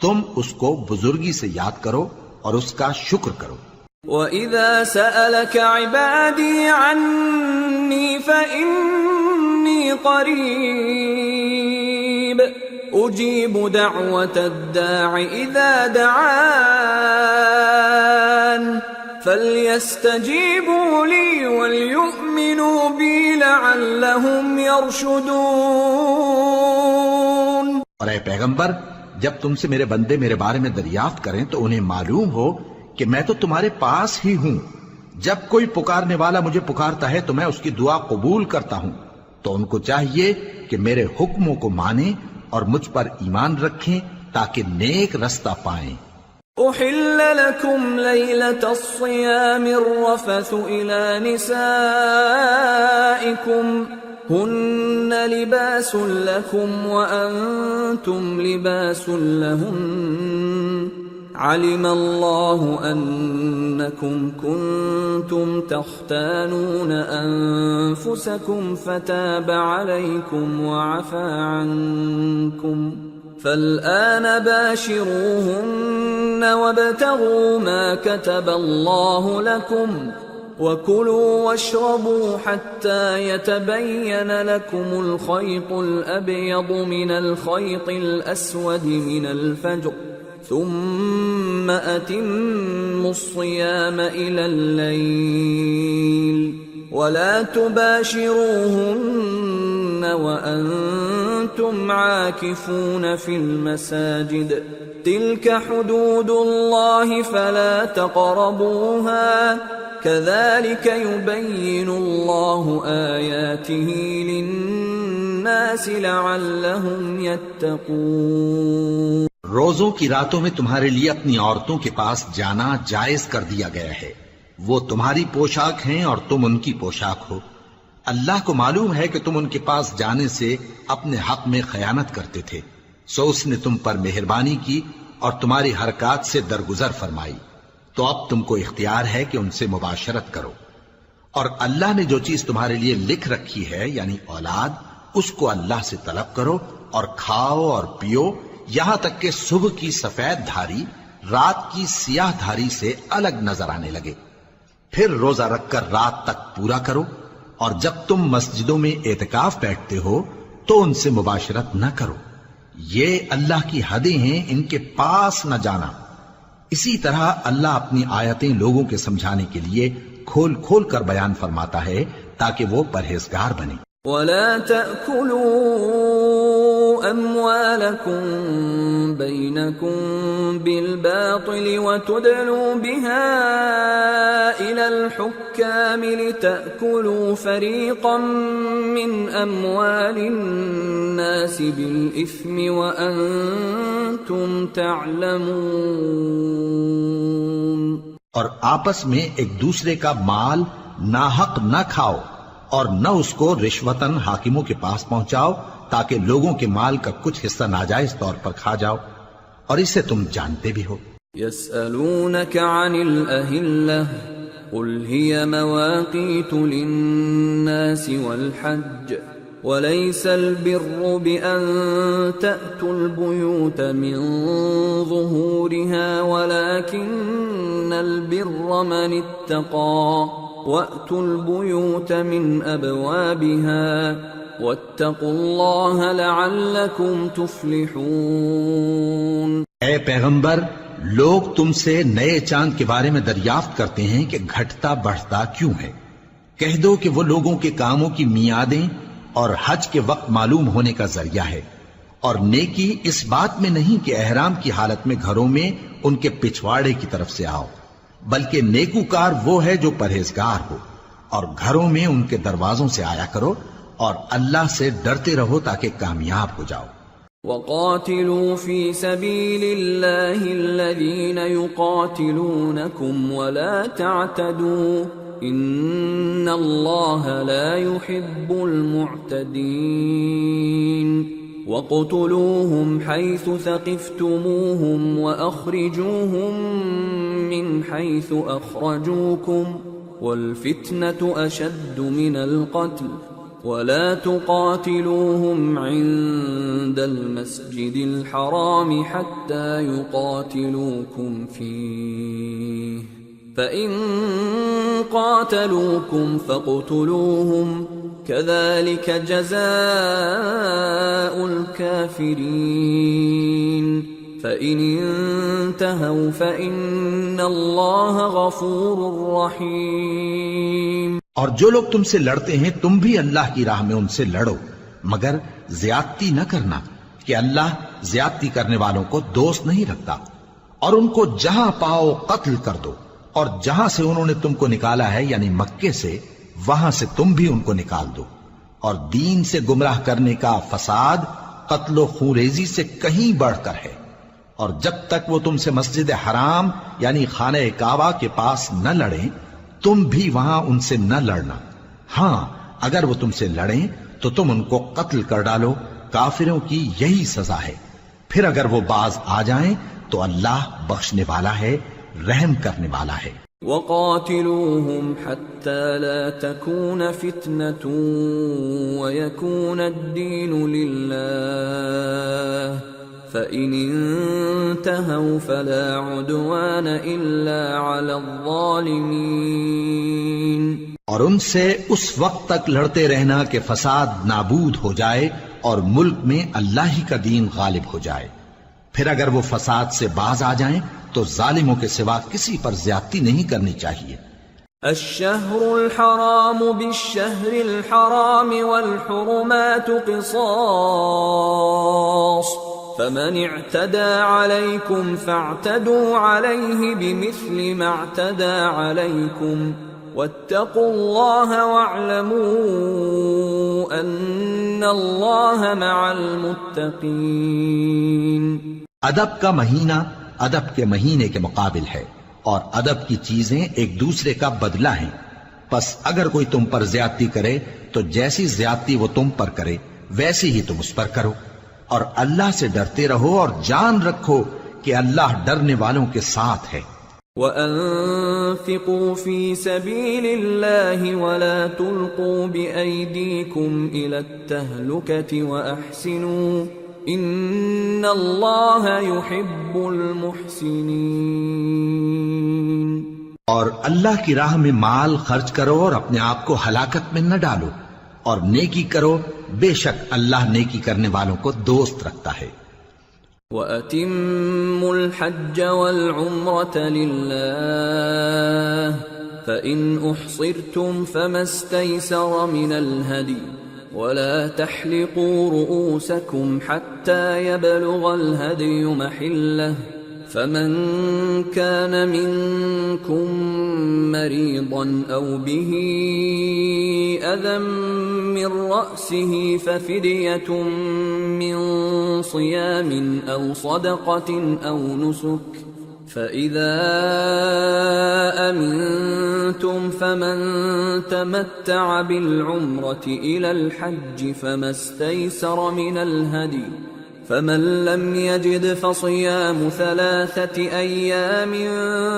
تم اس کو بزرگی سے یاد کرو اور اس کا شکر کرو۔ وَإِذَا سَأَلَكَ عِبَادِي عَنِّي فَإِنِّي قَرِيبٌ أُجِيبُ دَعْوَةَ الدَّاعِ إِذَا دَعَانِ فَلْيَسْتَجِيبُوا لِي وَلْيُؤْمِنُوا بِي لَعَلَّهُمْ يَرْشُدُونَ۔ اور اے پیغمبر، جب تم سے میرے بندے میرے بارے میں دریافت کریں تو انہیں معلوم ہو کہ میں تو تمہارے پاس ہی ہوں۔ جب کوئی پکارنے والا مجھے پکارتا ہے تو میں اس کی دعا قبول کرتا ہوں، تو ان کو چاہیے کہ میرے حکموں کو مانیں اور مجھ پر ایمان رکھیں تاکہ نیک رستہ پائیں۔ أحل لكم ليلة الصيام الرفث إلى نسائكم هن لباس لكم وأنتم لباس لهن علم الله أنكم كنتم تختانون أنفسكم فتاب عليكم وعفى عنكم فالآن باشروهن وابتغوا ما كتب الله لكم وكلوا واشربوا حتى يتبين لكم الخيط الأبيض من الخيط الأسود من الفجر ثم أتموا الصيام إلى الليل ولا تباشروهن وأنتم عاكفون في المساجد تلك حدود الله فلا تقربوها كذلك يبين الله آياته للناس لعلهم يتقون۔ روزوں کی راتوں میں تمہارے لیے اپنی عورتوں کے پاس جانا جائز کر دیا گیا ہے، وہ تمہاری پوشاک ہیں اور تم ان کی پوشاک ہو۔ اللہ کو معلوم ہے کہ تم ان کے پاس جانے سے اپنے حق میں خیانت کرتے تھے، سو اس نے تم پر مہربانی کی اور تمہاری حرکات سے درگزر فرمائی، تو اب تم کو اختیار ہے کہ ان سے مباشرت کرو۔ اور اللہ نے جو چیز تمہارے لیے لکھ رکھی ہے یعنی اولاد، اس کو اللہ سے طلب کرو اور کھاؤ اور پیو یہاں تک کہ صبح کی سفید دھاری رات کی سیاہ دھاری سے الگ نظر آنے لگے، پھر روزہ رکھ کر رات تک پورا کرو، اور جب تم مسجدوں میں اعتکاف بیٹھتے ہو تو ان سے مباشرت نہ کرو، یہ اللہ کی حدیں ہیں، ان کے پاس نہ جانا۔ اسی طرح اللہ اپنی آیتیں لوگوں کے سمجھانے کے لیے کھول کھول کر بیان فرماتا ہے تاکہ وہ پرہیزگار بنے۔ وَلَا تَأْكُلُوا أَمْوَالَكُمْ بينكم بالباطل وتدلوا بها إلى الحكام لتأكلوا فريقا من أموال الناس بالإثم وأنتم تعلمون۔ اور آپس میں ایک دوسرے کا مال ناحق نہ کھاؤ اور نہ اس کو رشوتاً حاکموں کے پاس پہنچاؤ تاکہ لوگوں کے مال کا کچھ حصہ ناجائز طور پر کھا جاؤ، اور اسے تم جانتے بھی ہو۔ يسألونك عن الأهلة قل هي مواقيت للناس والحج وليس البر بأن تأتوا البيوت من ظهورها ولكن البر من اتقى وأتوا البيوت من أبوابها واتقوا الله لعلكم تفلحون۔ اے پیغمبر، لوگ تم سے نئے چاند کے بارے میں دریافت کرتے ہیں کہ گھٹتا بڑھتا کیوں ہے۔ کہہ دو کہ وہ لوگوں کے کاموں کی میعادیں اور حج کے وقت معلوم ہونے کا ذریعہ ہے، اور نیکی اس بات میں نہیں کہ احرام کی حالت میں گھروں میں ان کے پچھواڑے کی طرف سے آؤ، بلکہ نیکوکار وہ ہے جو پرہیزگار ہو، اور گھروں میں ان کے دروازوں سے آیا کرو اور اللہ سے ڈرتے رہو تاکہ کامیاب ہو جاؤ۔ وَقَاتِلُوا فِي سَبِيلِ اللَّهِ الَّذِينَ يُقَاتِلُونَكُمْ وَلَا تَعْتَدُوا إِنَّ اللَّهَ لَا يُحِبُّ الْمُعْتَدِينَ وَاقْتُلُوهُمْ حَيْثُ ثَقِفْتُمُوهُمْ وَأَخْرِجُوهُمْ مِنْ حَيْثُ أَخْرَجُوكُمْ وَالْفِتْنَةُ أَشَدُّ مِنَ الْقَتْلِ وَلَا تُقَاتِلُوهُمْ عِندَ الْمَسْجِدِ الْحَرَامِ حَتَّى يُقَاتِلُوكُمْ فِيهِ فَإِن قَاتَلُوكُمْ فَاقْتُلُوهُمْ كَذَلِكَ جَزَاءُ الْكَافِرِينَ فَإِنِ انْتَهَوْا فَإِنَّ اللَّهَ غَفُورٌ رَحِيمٌ۔ اور جو لوگ تم سے لڑتے ہیں تم بھی اللہ کی راہ میں ان سے لڑو، مگر زیادتی نہ کرنا کہ اللہ زیادتی کرنے والوں کو دوست نہیں رکھتا، اور ان کو جہاں پاؤ قتل کر دو، اور جہاں سے انہوں نے تم کو نکالا ہے یعنی مکے سے، وہاں سے تم بھی ان کو نکال دو۔ اور دین سے گمراہ کرنے کا فساد قتل و خونریزی سے کہیں بڑھ کر ہے، اور جب تک وہ تم سے مسجد حرام یعنی خانہ کعبہ کے پاس نہ لڑیں تم بھی وہاں ان سے نہ لڑنا۔ ہاں اگر وہ تم سے لڑیں تو تم ان کو قتل کر ڈالو، کافروں کی یہی سزا ہے۔ پھر اگر وہ باز آ جائیں تو اللہ بخشنے والا ہے، رحم کرنے والا ہے۔ وَقَاتِلُوهُمْ حَتَّى لَا تَكُونَ فِتْنَةٌ وَيَكُونَ الدِّينُ لِلَّهِ فَإِنِ انْتَهَوْا فَلَا عُدْوَانَ إِلَّا عَلَى الظَّالِمِينَ۔ اور ان سے اس وقت تک لڑتے رہنا کہ فساد نابود ہو جائے اور ملک میں اللہ ہی کا دین غالب ہو جائے۔ پھر اگر وہ فساد سے باز آ جائیں تو ظالموں کے سوا کسی پر زیادتی نہیں کرنی چاہیے۔ الشهر الحرام بالشهر الحرام والحرمات قصاص فمن اعتدى عليكم فاعتدوا عليه بمثل ما اعتدى عليكم واتقوا الله واعلموا ان الله مع المتقين۔ ادب کا مہینہ ادب کے مہینے کے مقابل ہے، اور ادب کی چیزیں ایک دوسرے کا بدلہ ہیں۔ پس اگر کوئی تم پر زیادتی کرے تو جیسی زیادتی وہ تم پر کرے ویسی ہی تم اس پر کرو، اور اللہ سے ڈرتے رہو اور جان رکھو کہ اللہ ڈرنے والوں کے ساتھ ہے۔ وَأَنفِقُوا فِي سَبِيلِ اللَّهِ وَلَا تُلْقُوا بِأَيْدِيكُمْ إِلَى التَّهْلُكَةِ وَأَحْسِنُوا إِنَّ اللَّهَ يُحِبُّ الْمُحْسِنِينَ۔ اور اللہ کی راہ میں مال خرچ کرو اور اپنے آپ کو ہلاکت میں نہ ڈالو، اور نیکی کرو، بے شک اللہ نیکی کرنے والوں کو دوست رکھتا ہے۔ وَأَتِمُّوا الْحَجَّ وَالْعُمْرَةَ لِلَّهِ فَإِنْ أُحْصِرْتُمْ فَمَا اسْتَيْسَرَ مِنَ الْهَدْيِ ولا تحلقوا رؤوسكم حتى يبلغ الهدي محله فمن كان منكم مريضا أو به أذى من رأسه ففدية من صيام أو صدقة أو نسك فإذا أمنتم فمن تمتع بالعمرة إلى الحج فما استيسر من الهدي فمن لم يجد فصيام 3 أيام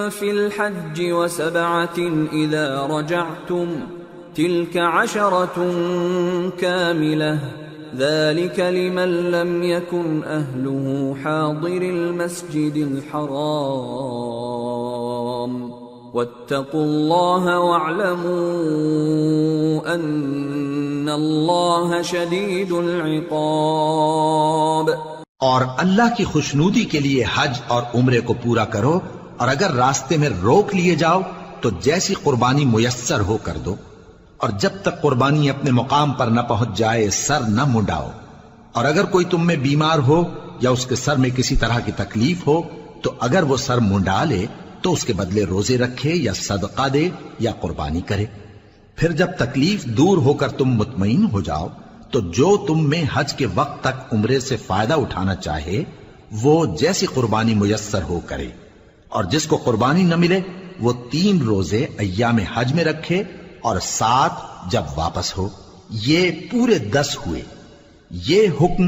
في الحج و7 إذا رجعتم تلك 10 كاملة ذلك لمن لم يكن أهله حاضر المسجد الحرام واتقوا الله واعلموا أن الله شديد العقاب. اور اللہ کی خوشنودی کے لیے حج اور عمرے کو پورا کرو، اور اگر راستے میں روک لیے جاؤ تو جیسی قربانی میسر ہو کر دو، اور جب تک قربانی اپنے مقام پر نہ پہنچ جائے سر نہ منڈاؤ، اور اگر کوئی تم میں بیمار ہو یا اس کے سر میں کسی طرح کی تکلیف ہو تو اگر وہ سر منڈا لے تو اس کے بدلے روزے رکھے یا صدقہ دے یا قربانی کرے. پھر جب تکلیف دور ہو کر تم مطمئن ہو جاؤ تو جو تم میں حج کے وقت تک عمرے سے فائدہ اٹھانا چاہے وہ جیسی قربانی میسر ہو کرے، اور جس کو قربانی نہ ملے وہ 3 روزے ایام حج میں رکھے اور 7 جب واپس ہو. یہ پورے 10 ہوئے. یہ حکم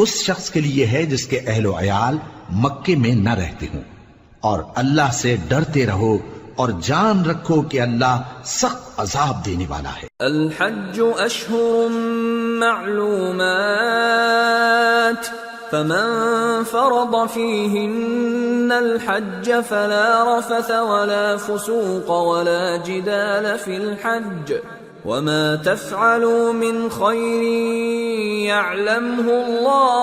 اس شخص کے لیے ہے جس کے اہل و عیال مکے میں نہ رہتے ہوں. اور اللہ سے ڈرتے رہو اور جان رکھو کہ اللہ سخت عذاب دینے والا ہے. الحج اشہر معلومات فمن فرض فيهن الحج فلا رفث ولا فسوق ولا جدال في الحج وما تفعلوا من خير يعلمه الله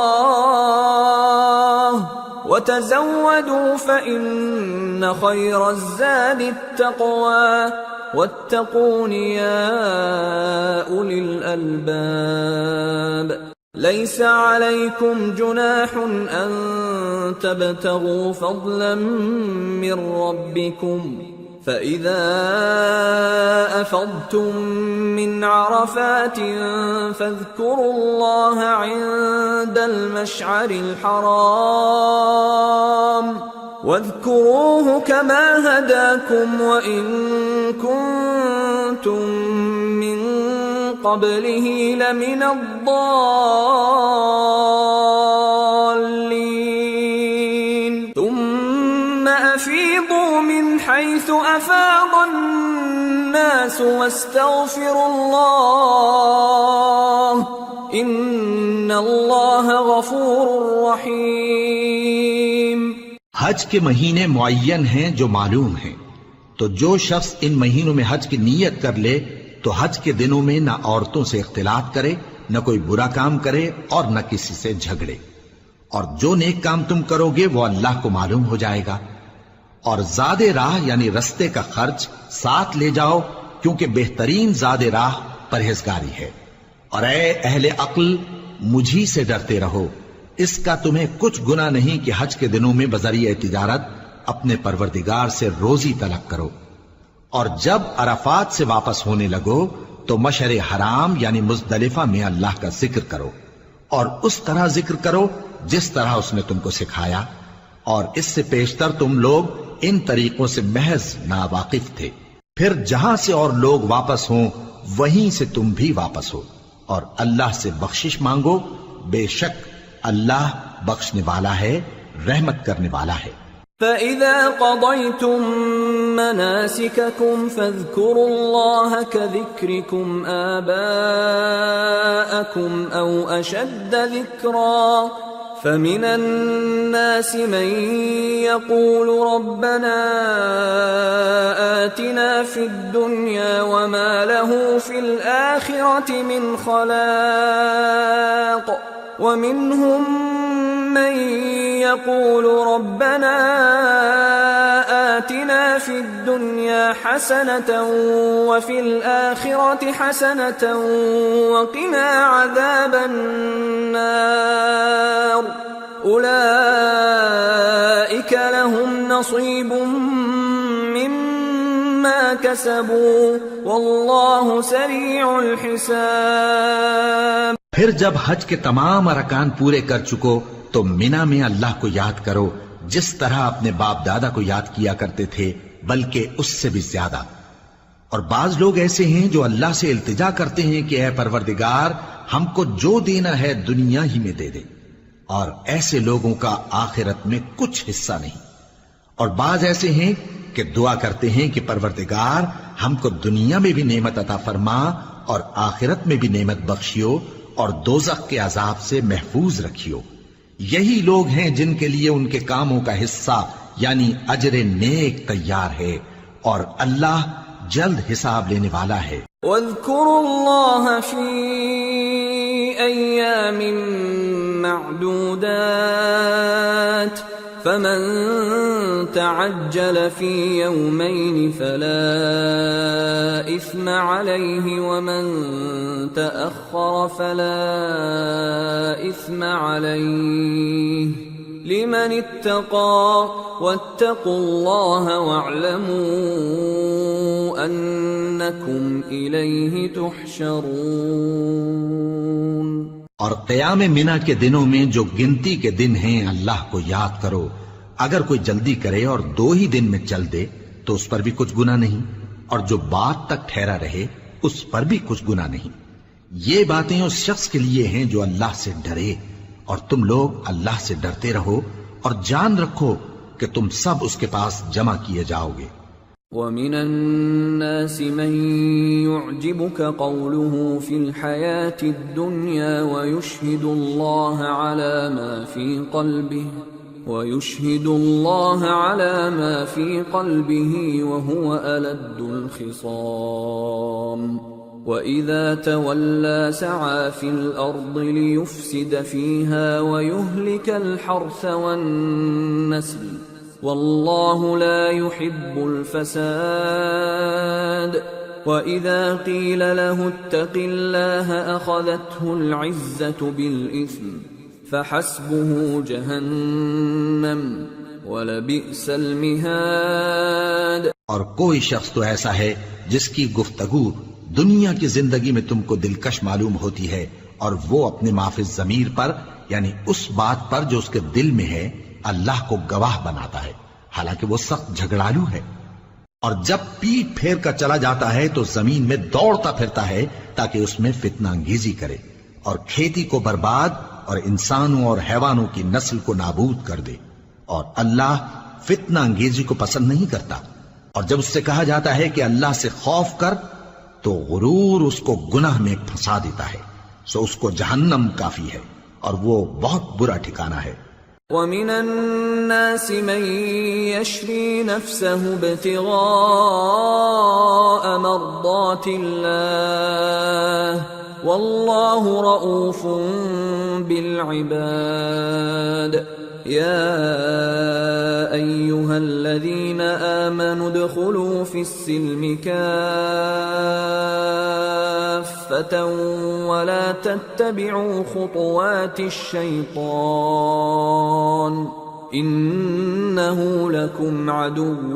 وتزودوا فإن خير الزاد التقوى واتقون يا أولي الألباب. ليس عليكم جناح أن تبتغوا فضلا من ربكم فإذا أفضتم من عرفات فاذكروا الله عند المشعر الحرام واذكروه كما هداكم وإن كنتم من قبله لمن الضالين ثم أفيضوا من حيث أفاض الناس واستغفروا الله إن الله غفور رحيم. حج کے مہینے معین ہیں جو معلوم ہیں، تو جو شخص ان مہینوں میں حج کی نیت کر لے تو حج کے دنوں میں نہ عورتوں سے اختلاط کرے، نہ کوئی برا کام کرے اور نہ کسی سے جھگڑے، اور جو نیک کام تم کرو گے وہ اللہ کو معلوم ہو جائے گا. اور زاد راہ یعنی رستے کا خرچ ساتھ لے جاؤ، کیونکہ بہترین زاد راہ پرہیزگاری ہے. اور اے اہل عقل، مجھی سے ڈرتے رہو، اس کا تمہیں کچھ گناہ نہیں کہ حج کے دنوں میں بذریعہ تجارت اپنے پروردگار سے روزی طلب کرو. اور جب عرفات سے واپس ہونے لگو تو مشعر حرام یعنی مزدلفہ میں اللہ کا ذکر کرو، اور اس طرح ذکر کرو جس طرح اس نے تم کو سکھایا، اور اس سے پیشتر تم لوگ ان طریقوں سے محض ناواقف تھے. پھر جہاں سے اور لوگ واپس ہوں وہیں سے تم بھی واپس ہو، اور اللہ سے بخشش مانگو، بے شک اللہ بخشنے والا ہے، رحمت کرنے والا ہے. فَإِذَا قَضَيْتُم مَّنَاسِكَكُمْ فَاذْكُرُوا اللَّهَ كَذِكْرِكُمْ آبَاءَكُمْ أَوْ أَشَدَّ ذِكْرًا فَمِنَ النَّاسِ مَن يَقُولُ رَبَّنَا آتِنَا فِي الدُّنْيَا وَمَا لَهُ فِي الْآخِرَةِ مِنْ خَلَاقٍ وَمِنْهُم من يقول ربنا آتنا في الدنيا حسنة وفي الآخرة حسنة وقنا عذاب النار أولئك لهم نصيب مما كسبوا والله سريع الحساب۔ پھر جب حج کے تمام ارکان پورے کر چکو تو مینا میں اللہ کو یاد کرو جس طرح اپنے باپ دادا کو یاد کیا کرتے تھے، بلکہ اس سے بھی زیادہ۔ اور بعض لوگ ایسے ہیں جو اللہ سے التجا کرتے ہیں کہ اے پروردگار ہم کو جو دینا ہے دنیا ہی میں دے دے، اور ایسے لوگوں کا آخرت میں کچھ حصہ نہیں۔ اور بعض ایسے ہیں کہ دعا کرتے ہیں کہ پروردگار ہم کو دنیا میں بھی نعمت عطا فرما اور آخرت میں بھی نعمت بخشیو اور دوزخ کے عذاب سے محفوظ رکھیو۔ یہی لوگ ہیں جن کے لیے ان کے کاموں کا حصہ یعنی اجر نیک تیار ہے، اور اللہ جلد حساب لینے والا ہے۔ واذكروا الله في أيام معدودات فمن تعجل في يومين فلا إثم عليه ومن تأخر فلا إثم عليه لمن اتقى واتقوا الله واعلموا أنكم إليه تحشرون۔ اور قیام منا کے دنوں میں جو گنتی کے دن ہیں اللہ کو یاد کرو۔ اگر کوئی جلدی کرے اور 2 ہی دن میں چل دے تو اس پر بھی کچھ گناہ نہیں، اور جو بات تک ٹھہرا رہے اس پر بھی کچھ گناہ نہیں۔ یہ باتیں اس شخص کے لیے ہیں جو اللہ سے ڈرے، اور تم لوگ اللہ سے ڈرتے رہو اور جان رکھو کہ تم سب اس کے پاس جمع کیے جاؤ گے۔ وَمِنَ النَّاسِ مَن يُعْجِبُكَ قَوْلُهُ فِي الْحَيَاةِ الدُّنْيَا وَيُشْهِدُ اللَّهَ عَلَى مَا فِي قَلْبِهِ وَهُوَ أَلَدُّ الْخِصَامِ وَإِذَا تَوَلَّى سَعَى فِي الْأَرْضِ لِيُفْسِدَ فِيهَا وَيُهْلِكَ الْحَرْثَ وَالنَّسْلَ وَاللَّهُ لَا يُحِبُّ الْفَسَادَ وَإِذَا قِيلَ لَهُ اتَّقِ اللَّهَ أَخَذَتْهُ الْعِزَّةُ بِالْإِثْمِ فَحَسْبُهُ جَهَنَّمُ وَلَبِئْسَ الْمِهَادُ۔ اور کوئی شخص تو ایسا ہے جس کی گفتگو دنیا کی زندگی میں تم کو دلکش معلوم ہوتی ہے، اور وہ اپنے معافی ضمیر پر یعنی اس بات پر جو اس کے دل میں ہے اللہ کو گواہ بناتا ہے، حالانکہ وہ سخت جھگڑالو ہے۔ اور جب پیٹ پھیر کر چلا جاتا ہے تو زمین میں دوڑتا پھرتا ہے تاکہ اس میں فتنہ انگیزی کرے اور کھیتی کو برباد اور انسانوں اور حیوانوں کی نسل کو نابود کر دے، اور اللہ فتنہ انگیزی کو پسند نہیں کرتا۔ اور جب اس سے کہا جاتا ہے کہ اللہ سے خوف کر تو غرور اس کو گناہ میں پھنسا دیتا ہے، سو اس کو جہنم کافی ہے اور وہ بہت برا ٹھکانہ ہے۔ وَمِنَ النَّاسِ مَن يَشْرِي نَفْسَهُ ابْتِغَاءَ مَرْضَاتِ اللَّهِ وَاللَّهُ رَءُوفٌ بِالْعِبَادِ۔ يَا أَيُّهَا الَّذِينَ آمَنُوا ادْخُلُوا فِي السِّلْمِ كَافَّةً وَلَا تَتَّبِعُوا خُطُوَاتِ الشَّيْطَانِ إِنَّهُ لَكُمْ عَدُوٌّ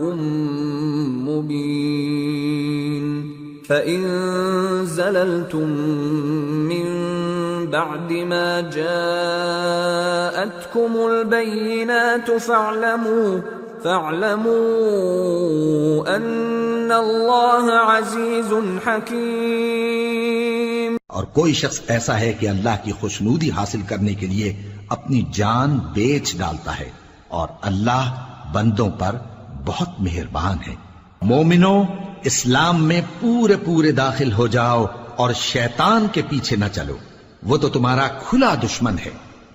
مُّبِينٌ۔ فَإِن زَلَلْتُم مِّن بَعْدِ مَا جَاءَتْكُمُ الْبَيِّنَاتُ فَاعْلَمُوا أَنَّ اللَّهَ عَزِيزٌ حَكِيمٌ۔ اور کوئی شخص ایسا ہے کہ اللہ کی خوشنودی حاصل کرنے کے لیے اپنی جان بیچ ڈالتا ہے، اور اللہ بندوں پر بہت مہربان ہے۔ مومنو، اسلام میں پورے پورے داخل ہو جاؤ اور شیطان کے پیچھے نہ چلو، وہ تو تمہارا کھلا دشمن ہے۔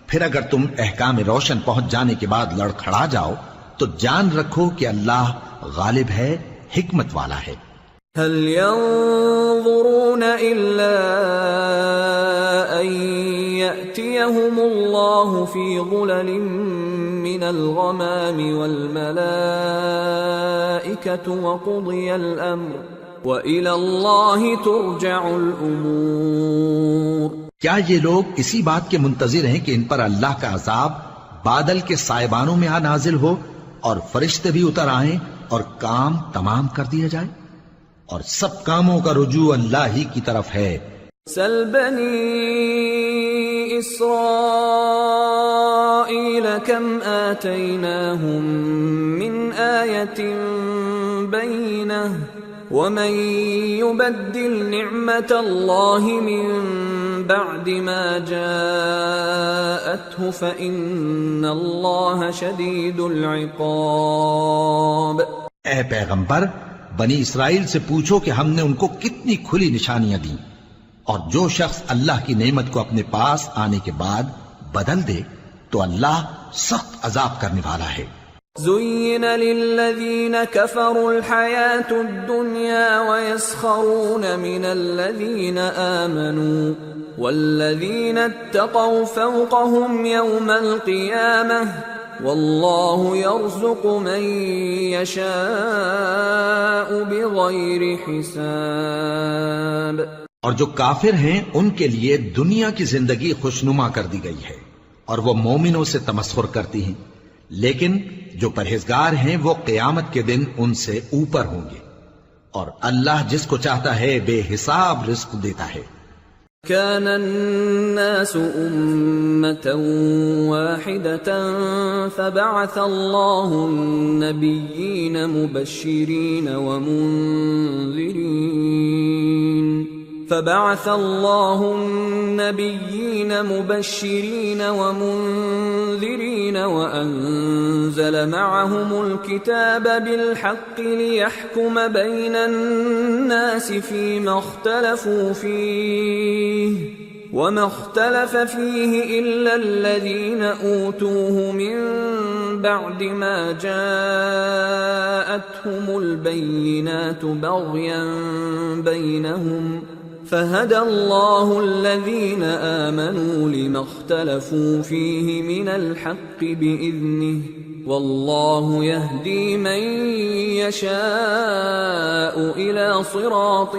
پھر اگر تم احکام روشن پہنچ جانے کے بعد لڑکھڑا جاؤ تو جان رکھو کہ اللہ غالب ہے، حکمت والا ہے۔ هل ينظرون إلا أن يأتيهم الله في ظلل من الغمام والملائكة وقضي الأمر وإلى الله ترجع الأمور۔ کیا یہ لوگ اسی بات کے منتظر ہیں کہ ان پر اللہ کا عذاب بادل کے سائبانوں میں نازل ہو اور فرشتے بھی اتر آئیں اور کام تمام کر دیا جائے؟ اور سب کاموں کا رجوع اللہ ہی کی طرف ہے۔ سل بنی اسرائیل کم آتیناہم من آیت بینہ ومن يبدل نعمت اللہ من بعد ما جاءته فإن اللہ شدید العقاب۔ اے پیغمبر، بنی اسرائیل سے پوچھو کہ ہم نے ان کو کتنی کھلی نشانیاں دیں، اور جو شخص اللہ کی نعمت کو اپنے پاس آنے کے بعد بدل دے تو اللہ سخت عذاب کرنے والا ہے۔ زين للذين كفروا الحياة الدنيا ويسخرون من الذين آمنوا والذين اتقوا فوقهم يوم القيامة والله يرزق من يشاء بغير حساب۔ اور جو کافر ہیں ان کے لیے دنیا کی زندگی خوشنما کر دی گئی ہے اور وہ مومنوں سے تمسخر کرتی ہیں، لیکن جو پرہیزگار ہیں وہ قیامت کے دن ان سے اوپر ہوں گے، اور اللہ جس کو چاہتا ہے بے حساب رزق دیتا ہے۔ كان الناس أمة واحدة فبعث الله النبيين مبشرين ومنذرين وأنزل معهم الكتاب بالحق ليحكم بين الناس فيما اختلفوا فيه وما اختلف فيه إلا الذين أوتوه من بعد ما جاءتهم البينات بغيا بينهم فهدى الله الذين آمنوا لما اختلفوا فيه من الحق بإذنه والله يهدي من يشاء إلى صراط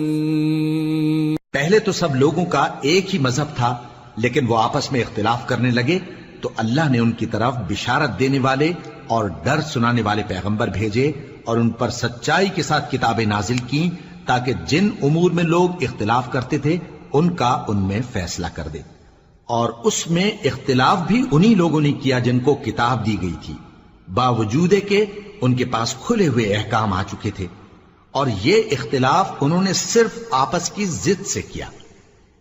مستقيم۔ پہلے تو سب لوگوں کا ایک ہی مذہب تھا، لیکن وہ آپس میں اختلاف کرنے لگے تو اللہ نے ان کی طرف بشارت دینے والے اور ڈر سنانے والے پیغمبر بھیجے اور ان پر سچائی کے ساتھ کتابیں نازل کی تاکہ جن امور میں لوگ اختلاف کرتے تھے ان کا ان میں فیصلہ کر دے، اور اس میں اختلاف بھی انہی لوگوں نے کیا جن کو کتاب دی گئی تھی، باوجود کہ ان کے پاس کھلے ہوئے احکام آ چکے تھے، اور یہ اختلاف انہوں نے صرف آپس کی ضد سے کیا۔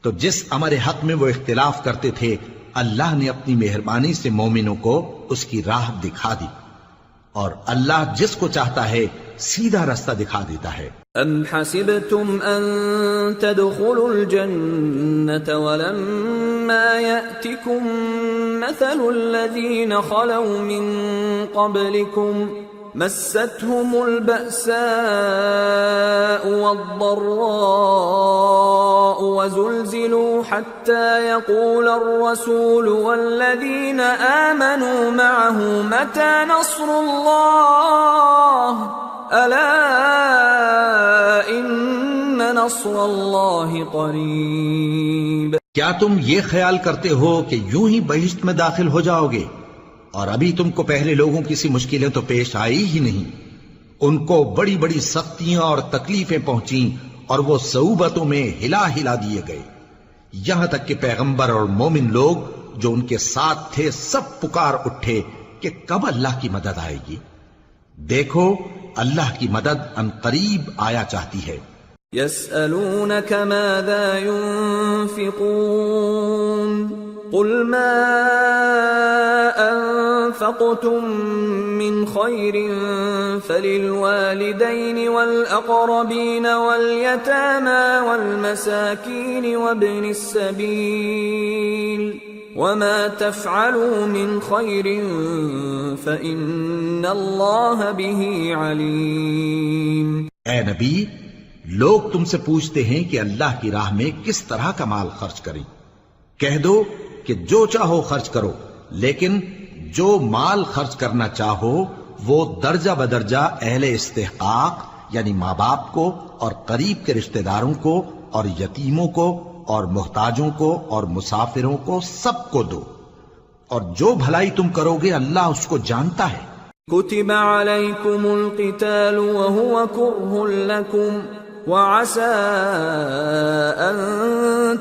تو جس امر حق میں وہ اختلاف کرتے تھے اللہ نے اپنی مہربانی سے مومنوں کو اس کی راہ دکھا دی، اور اللہ جس کو چاہتا ہے سیدھا راستہ دکھا دیتا ہے۔ ام حسبتم ان تدخلوا الجنة ولما يأتكم مثل الذين خلوا من قبلكم مستهم البأساء والضراء وزلزلوا حتى يقول الرسول والذين آمنوا معه متى نصر الله ألا إن نصر الله قريب۔ کیا تم یہ خیال کرتے ہو کہ یوں ہی بہشت میں داخل ہو جاؤ گے، اور ابھی تم کو پہلے لوگوں کی سی مشکلیں تو پیش آئی ہی نہیں، ان کو بڑی بڑی سختیاں اور تکلیفیں پہنچیں اور وہ صعوبتوں میں ہلا ہلا دیے گئے، یہاں تک کہ پیغمبر اور مومن لوگ جو ان کے ساتھ تھے سب پکار اٹھے کہ کب اللہ کی مدد آئے گی۔ دیکھو اللہ کی مدد ان قریب آیا چاہتی ہے۔ يسألونك ماذا ينفقون قل ما أنفقتم من خير فللوالدين والأقربين واليتامى والمساكين وابن السبيل وما تفعلوا من خير فإن الله به عليم۔ اے نبی، لوگ تم سے پوچھتے ہیں کہ اللہ کی راہ میں کس طرح کا مال خرچ کریں، کہہ دو کہ جو چاہو خرچ کرو، لیکن جو مال خرچ کرنا چاہو وہ درجہ بدرجہ اہل استحقاق یعنی ماں باپ کو اور قریب کے رشتہ داروں کو اور یتیموں کو اور محتاجوں کو اور مسافروں کو سب کو دو، اور جو بھلائی تم کرو گے اللہ اس کو جانتا ہے۔ كتب عليكم القتال وهو كره لكم وعسى أن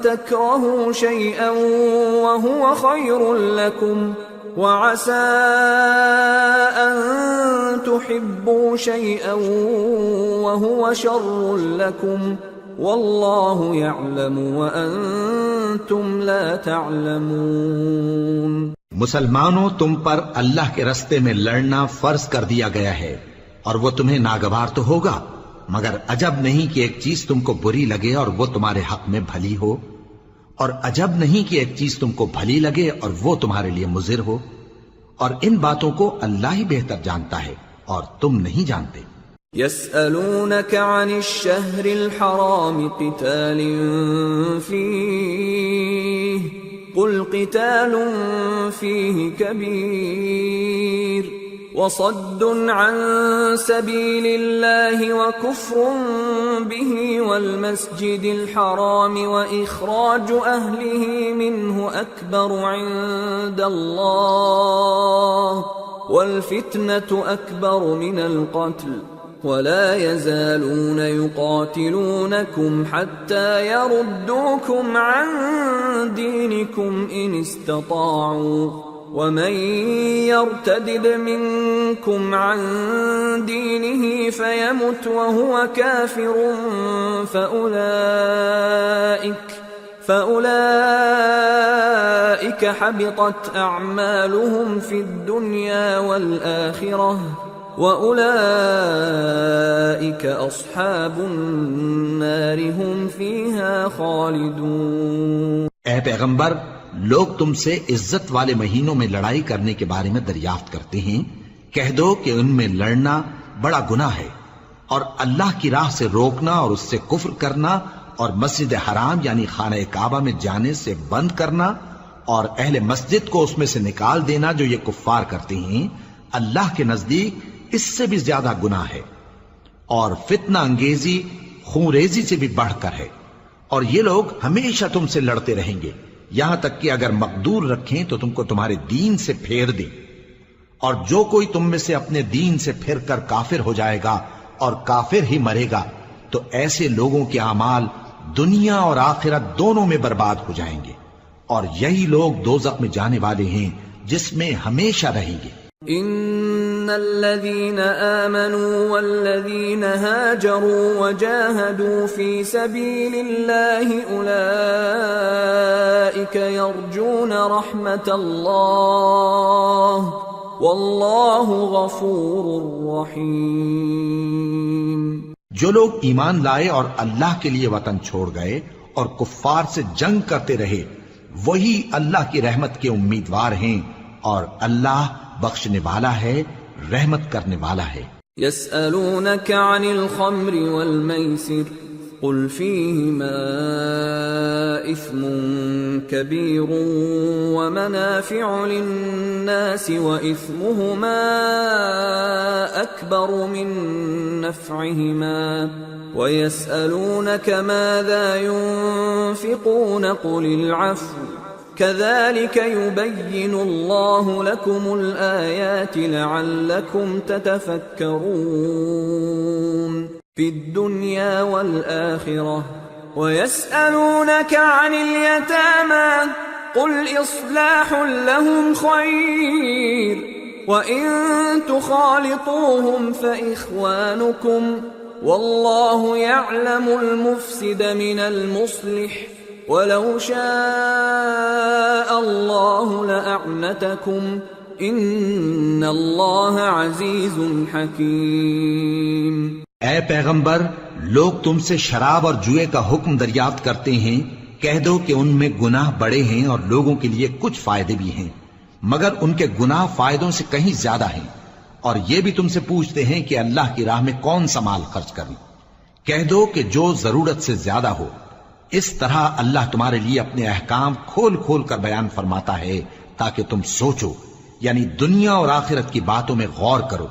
تكرهوا شيئا وهو خير لكم وعسى أن تحبوا شيئا وهو شر لكم والله يعلم وأنتم لا تعلمون۔ مسلمانوں، تم پر اللہ کے رستے میں لڑنا فرض کر دیا گیا ہے، اور وہ تمہیں ناگوار تو ہوگا، مگر عجب نہیں کہ ایک چیز تم کو بری لگے اور وہ تمہارے حق میں بھلی ہو، اور عجب نہیں کہ ایک چیز تم کو بھلی لگے اور وہ تمہارے لیے مضر ہو، اور ان باتوں کو اللہ ہی بہتر جانتا ہے اور تم نہیں جانتے۔ يسألونك عن الشهر الحرام قتال فيه قل قتال فيه كبير وصد عن سبيل الله وكفر به والمسجد الحرام وإخراج أهله منه أكبر عند الله والفتنة أكبر من القتل ولا يزالون يقاتلونكم حتى يردوكم عن دينكم إن استطاعوا ومن يرتدد منكم عن دينه فيمت وهو كافر فأولئك حبطت أعمالهم في الدنيا والآخرة وَأُولَئِكَ أَصْحَابُ النَّارِ هُمْ فِيهَا خَالِدُونَ۔ اے پیغمبر، لوگ تم سے عزت والے مہینوں میں لڑائی کرنے کے بارے میں دریافت کرتے ہیں، کہہ دو کہ ان میں لڑنا بڑا گناہ ہے، اور اللہ کی راہ سے روکنا اور اس سے کفر کرنا اور مسجد حرام یعنی خانہ کعبہ میں جانے سے بند کرنا اور اہل مسجد کو اس میں سے نکال دینا جو یہ کفار کرتے ہیں، اللہ کے نزدیک اس سے بھی زیادہ گناہ ہے، اور فتنہ انگیزی خونریزی سے بھی بڑھ کر ہے، اور یہ لوگ ہمیشہ تم سے لڑتے رہیں گے یہاں تک کہ اگر مقدور رکھیں تو تم کو تمہارے دین سے پھیر دیں، اور جو کوئی تم میں سے اپنے دین سے پھر کر کافر ہو جائے گا اور کافر ہی مرے گا تو ایسے لوگوں کے اعمال دنیا اور آخرت دونوں میں برباد ہو جائیں گے، اور یہی لوگ دوزخ میں جانے والے ہیں جس میں ہمیشہ رہیں گے۔ ان الذين آمنوا والذين هاجروا وجاهدوا في سبيل الله اولئك يرجون رحمة الله والله غفور رحيم۔ جو لوگ ایمان لائے اور اللہ کے لیے وطن چھوڑ گئے اور کفار سے جنگ کرتے رہے وہی اللہ کی رحمت کے امیدوار ہیں، اور اللہ بخشنے والا ہے، رحمت کرنے والا ہے۔ يسألونك عن الخمر والميسر قل فيهما إثم كبير ومنافع للناس وإثمهما أكبر من نفعهما ويسألونك ماذا ينفقون قل العفو كذلك يبين الله لكم الآيات لعلكم تتفكرون في الدنيا والآخرة ويسألونك عن اليتامى قل إصلاح لهم خير وإن تخالطوهم فإخوانكم والله يعلم المفسد من المصلح وَلَوْ شَاءَ اللَّهُ لَأَعْنَتَكُمْ إِنَّ اللَّهَ عَزِيزٌ حَكِيمٌ۔ اے پیغمبر، لوگ تم سے شراب اور جوئے کا حکم دریافت کرتے ہیں، کہہ دو کہ ان میں گناہ بڑے ہیں اور لوگوں کے لیے کچھ فائدے بھی ہیں، مگر ان کے گناہ فائدوں سے کہیں زیادہ ہیں، اور یہ بھی تم سے پوچھتے ہیں کہ اللہ کی راہ میں کون سا مال خرچ کریں، کہہ دو کہ جو ضرورت سے زیادہ ہو، اس طرح اللہ تمہارے لیے اپنے احکام کھول کھول کر بیان فرماتا ہے تاکہ تم سوچو، یعنی دنیا اور آخرت کی باتوں میں غور کرو۔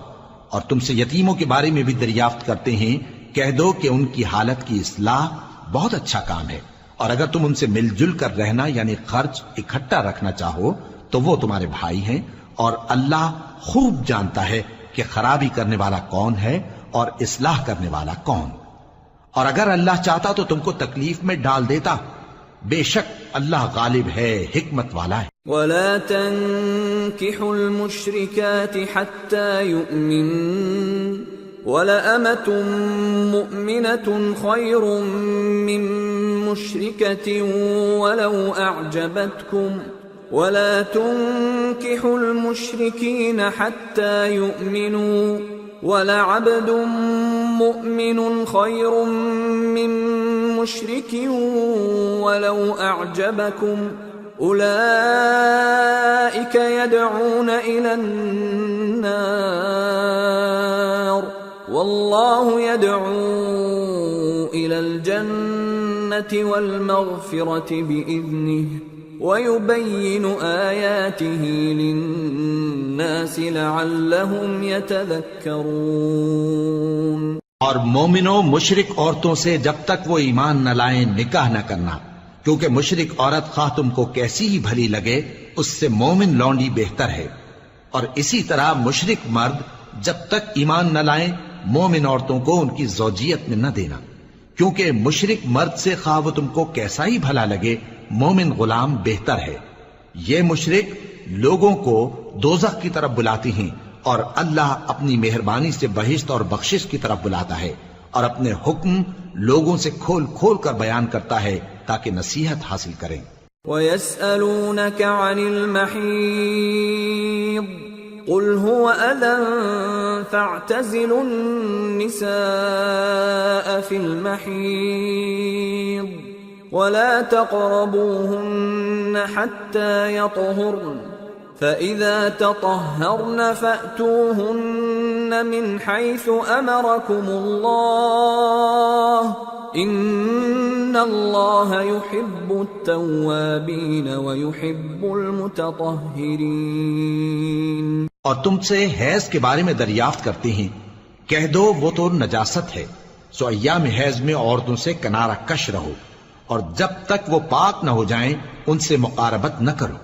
اور تم سے یتیموں کے بارے میں بھی دریافت کرتے ہیں، کہہ دو کہ ان کی حالت کی اصلاح بہت اچھا کام ہے، اور اگر تم ان سے مل جل کر رہنا یعنی خرچ اکٹھا رکھنا چاہو تو وہ تمہارے بھائی ہیں، اور اللہ خوب جانتا ہے کہ خرابی کرنے والا کون ہے اور اصلاح کرنے والا کون۔ اور اگر اللہ چاہتا تو تم کو تکلیف میں ڈال دیتا، بے شک اللہ غالب ہے، حکمت والا ہے۔ ولا تنكحوا المشركات حتى يؤمنن ولأمة مؤمنة خير من مشركة ولو أعجبتكم ولا تنكحوا المشركين حتى يؤمنوا ولعبد مؤمن خير من مشرك ولو أعجبكم أولئك يدعون إلى النار والله يدعو إلى الجنة والمغفرة بإذنه ويبين آياته للناس لعلهم يتذكرون۔ اور مومنوں مشرک عورتوں سے جب تک وہ ایمان نہ لائیں نکاح نہ کرنا، کیونکہ مشرک عورت خواہ تم کو کیسی ہی بھلی لگے اس سے مومن لونڈی بہتر ہے۔ اور اسی طرح مشرک مرد جب تک ایمان نہ لائیں مومن عورتوں کو ان کی زوجیت میں نہ دینا، کیونکہ مشرک مرد سے خواہ وہ تم کو کیسا ہی بھلا لگے مومن غلام بہتر ہے۔ یہ مشرک لوگوں کو دوزخ کی طرف بلاتی ہیں، اور اللہ اپنی مہربانی سے بہشت اور بخشش کی طرف بلاتا ہے، اور اپنے حکم لوگوں سے کھول کھول کر بیان کرتا ہے تاکہ نصیحت حاصل کریں۔ وَيَسْأَلُونَكَ عَنِ الْمَحِيضِ قُلْ هُوَ أَذًى فَاعْتَزِلُوا النِّسَاءَ فِي الْمَحِيضِ وَلَا تَقْرَبُوهُنَّ حَتَّى يَطْهُرْنَ فَإِذَا تَطَهَّرْنَ فَأْتُوهُنَّ مِنْ حَيْثُ أَمَرَكُمُ اللَّهُ إِنَّ اللَّهَ يُحِبُّ التَّوَّابِينَ وَيُحِبُّ الْمُتَطَهِّرِينَ۔ اور تم سے حیض کے بارے میں دریافت کرتے ہیں، کہہ دو وہ تو نجاست ہے، سو ایام حیض میں عورتوں سے کنارہ کش رہو، اور جب تک وہ پاک نہ ہو جائیں ان سے مقاربت نہ کرو۔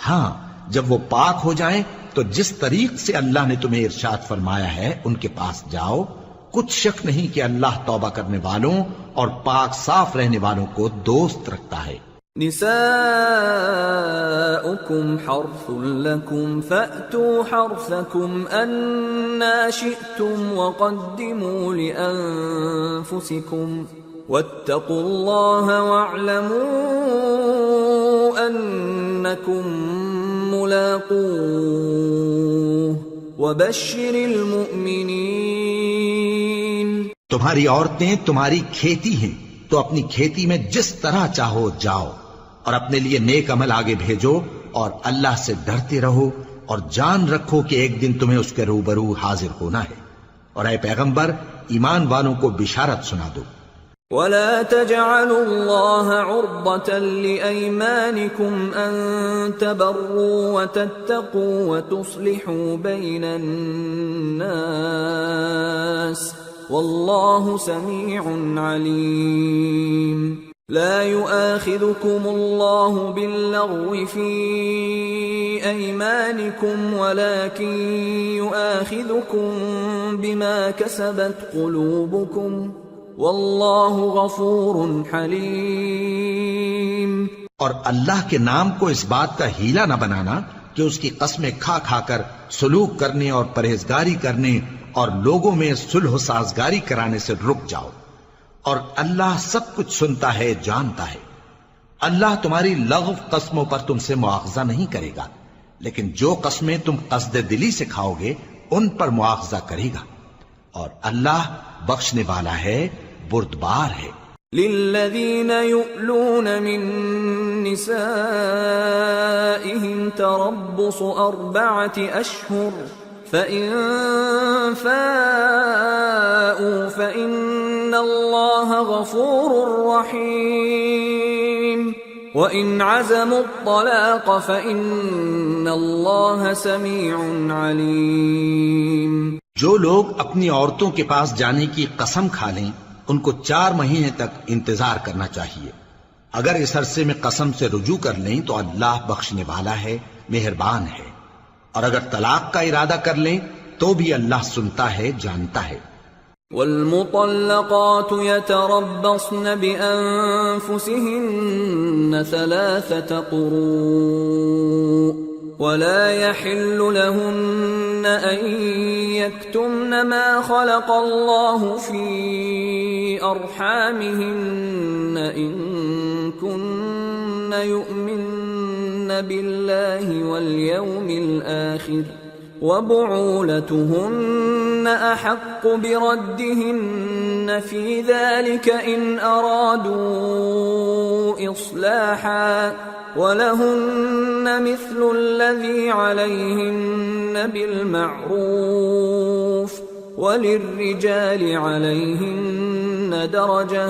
ہاں جب وہ پاک ہو جائیں تو جس طریق سے اللہ نے تمہیں ارشاد فرمایا ہے ان کے پاس جاؤ، کچھ شک نہیں کہ اللہ توبہ کرنے والوں اور پاک صاف رہنے والوں کو دوست رکھتا ہے۔ نساؤكم حرث لكم فأتوا حرثكم أنا شئتم وقدموا لأنفسكم واتقوا الله واعلموا أنكم ملاقوه وبشر المؤمنين۔ تمہاری عورتیں تمہاری کھیتی ہیں تو اپنی کھیتی میں جس طرح چاہو جاؤ، اور اپنے لیے نیک عمل آگے بھیجو، اور اللہ سے ڈرتے رہو، اور جان رکھو کہ ایک دن تمہیں اس کے روبرو حاضر ہونا ہے۔ اور اے پیغمبر ایمان والوں کو بشارت سنا دو۔ وَلَا تَجْعَلُوا اللَّهَ عُرْضَةً لِأَيْمَانِكُمْ أَن تَبَرُّوا وَتَتَّقُوا وَتُصْلِحُوا بَيْنَ النَّاسِ وَاللَّهُ سَمِيعٌ عَلِيمٌ۔ لا يؤاخذكم الله باللغو في أيمانكم ولكن يؤاخذكم بما كسبت قلوبكم والله غفور حليم۔ اور اللہ کے نام کو اس بات کا ہیلا نہ بنانا کہ اس کی قسمیں کھا کھا کر سلوک کرنے اور پرہیزگاری کرنے اور لوگوں میں صلح و سازگاری کرانے سے رک جاؤ، اور اللہ سب کچھ سنتا ہے، جانتا ہے۔ اللہ تمہاری لغو قسموں پر تم سے مواخذہ نہیں کرے گا، لیکن جو قسمیں تم قصد دلی سے کھاؤ گے ان پر مواخذہ کرے گا، اور اللہ بخشنے والا ہے، بردبار ہے۔ للذين يؤلون من نسائهم تربص 4 أشهر فإن فاءوا فإن إِنَّ اللَّهَ غَفُورٌ رَّحِيمٌ وَإِنْ عَزَمُوا الطَّلَاقَ فَإِنَّ اللَّهَ سَمِيعٌ عَلِيمٌ۔ جو لوگ اپنی عورتوں کے پاس جانے کی قسم کھا لیں ان کو 4 مہینے تک انتظار کرنا چاہیے۔ اگر اس عرصے میں قسم سے رجوع کر لیں تو اللہ بخشنے والا ہے، مہربان ہے، اور اگر طلاق کا ارادہ کر لیں تو بھی اللہ سنتا ہے، جانتا ہے۔ والمطلقات يتربصن بأنفسهن 3 قروء ولا يحل لهن أن يكتمن ما خلق الله في أرحامهن إن كن يؤمن بالله واليوم الآخر وبعولتهن أحق بردهن في ذلك إن أرادوا إصلاحا ولهن مثل الذي عليهن بالمعروف وللرجال عليهن درجة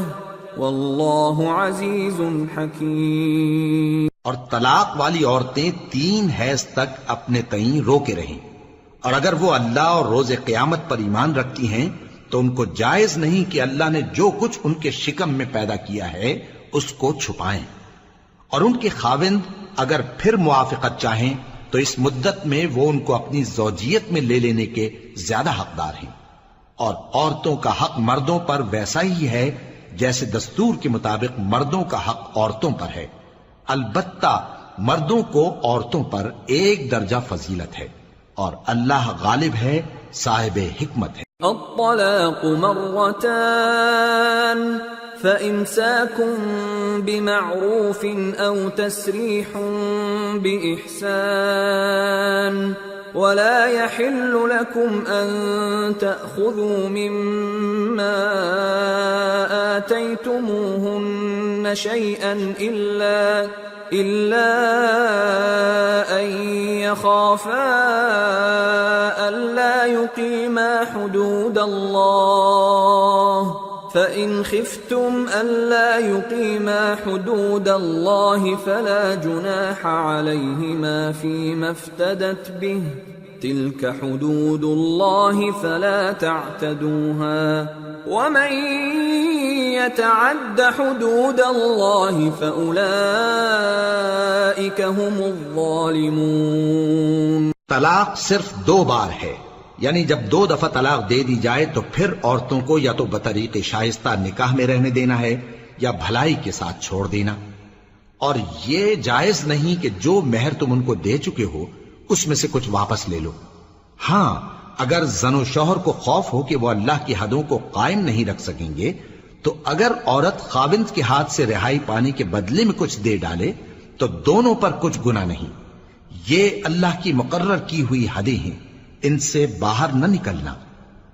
والله عزيز حكيم۔ اور طلاق والی عورتیں 3 حیض تک اپنے تئیں روکے رہیں، اور اگر وہ اللہ اور روز قیامت پر ایمان رکھتی ہیں تو ان کو جائز نہیں کہ اللہ نے جو کچھ ان کے شکم میں پیدا کیا ہے اس کو چھپائیں، اور ان کے خاوند اگر پھر موافقت چاہیں تو اس مدت میں وہ ان کو اپنی زوجیت میں لے لینے کے زیادہ حقدار ہیں، اور عورتوں کا حق مردوں پر ویسا ہی ہے جیسے دستور کے مطابق مردوں کا حق عورتوں پر ہے، البتہ مردوں کو عورتوں پر 1 درجہ فضیلت ہے، اور اللہ غالب ہے، صاحب حکمت ہے۔ الطلاق مرتان فإمساكم بمعروف أو تسريح بإحسان ولا يحل لكم أن تأخذوا مما آتيتموهن شيئا إلا أن يخافا ألا يقيما حدود الله فإن خفتم ألا يقيما حدود الله فلا جناح عليهما فيما افتدت به تلك حدود الله فلا تعتدوها ومن يتعد حدود الله فأولئك هم الظالمون۔ طلاق صرف 2 بار ہے، یعنی جب 2 دفعہ طلاق دے دی جائے تو پھر عورتوں کو یا تو بطریق شائستہ نکاح میں رہنے دینا ہے یا بھلائی کے ساتھ چھوڑ دینا، اور یہ جائز نہیں کہ جو مہر تم ان کو دے چکے ہو اس میں سے کچھ واپس لے لو۔ ہاں اگر زن و شوہر کو خوف ہو کہ وہ اللہ کی حدوں کو قائم نہیں رکھ سکیں گے تو اگر عورت خاوند کے ہاتھ سے رہائی پانے کے بدلے میں کچھ دے ڈالے تو دونوں پر کچھ گناہ نہیں۔ یہ اللہ کی مقرر کی ہوئی حدیں ہیں، ان سے باہر نہ نکلنا،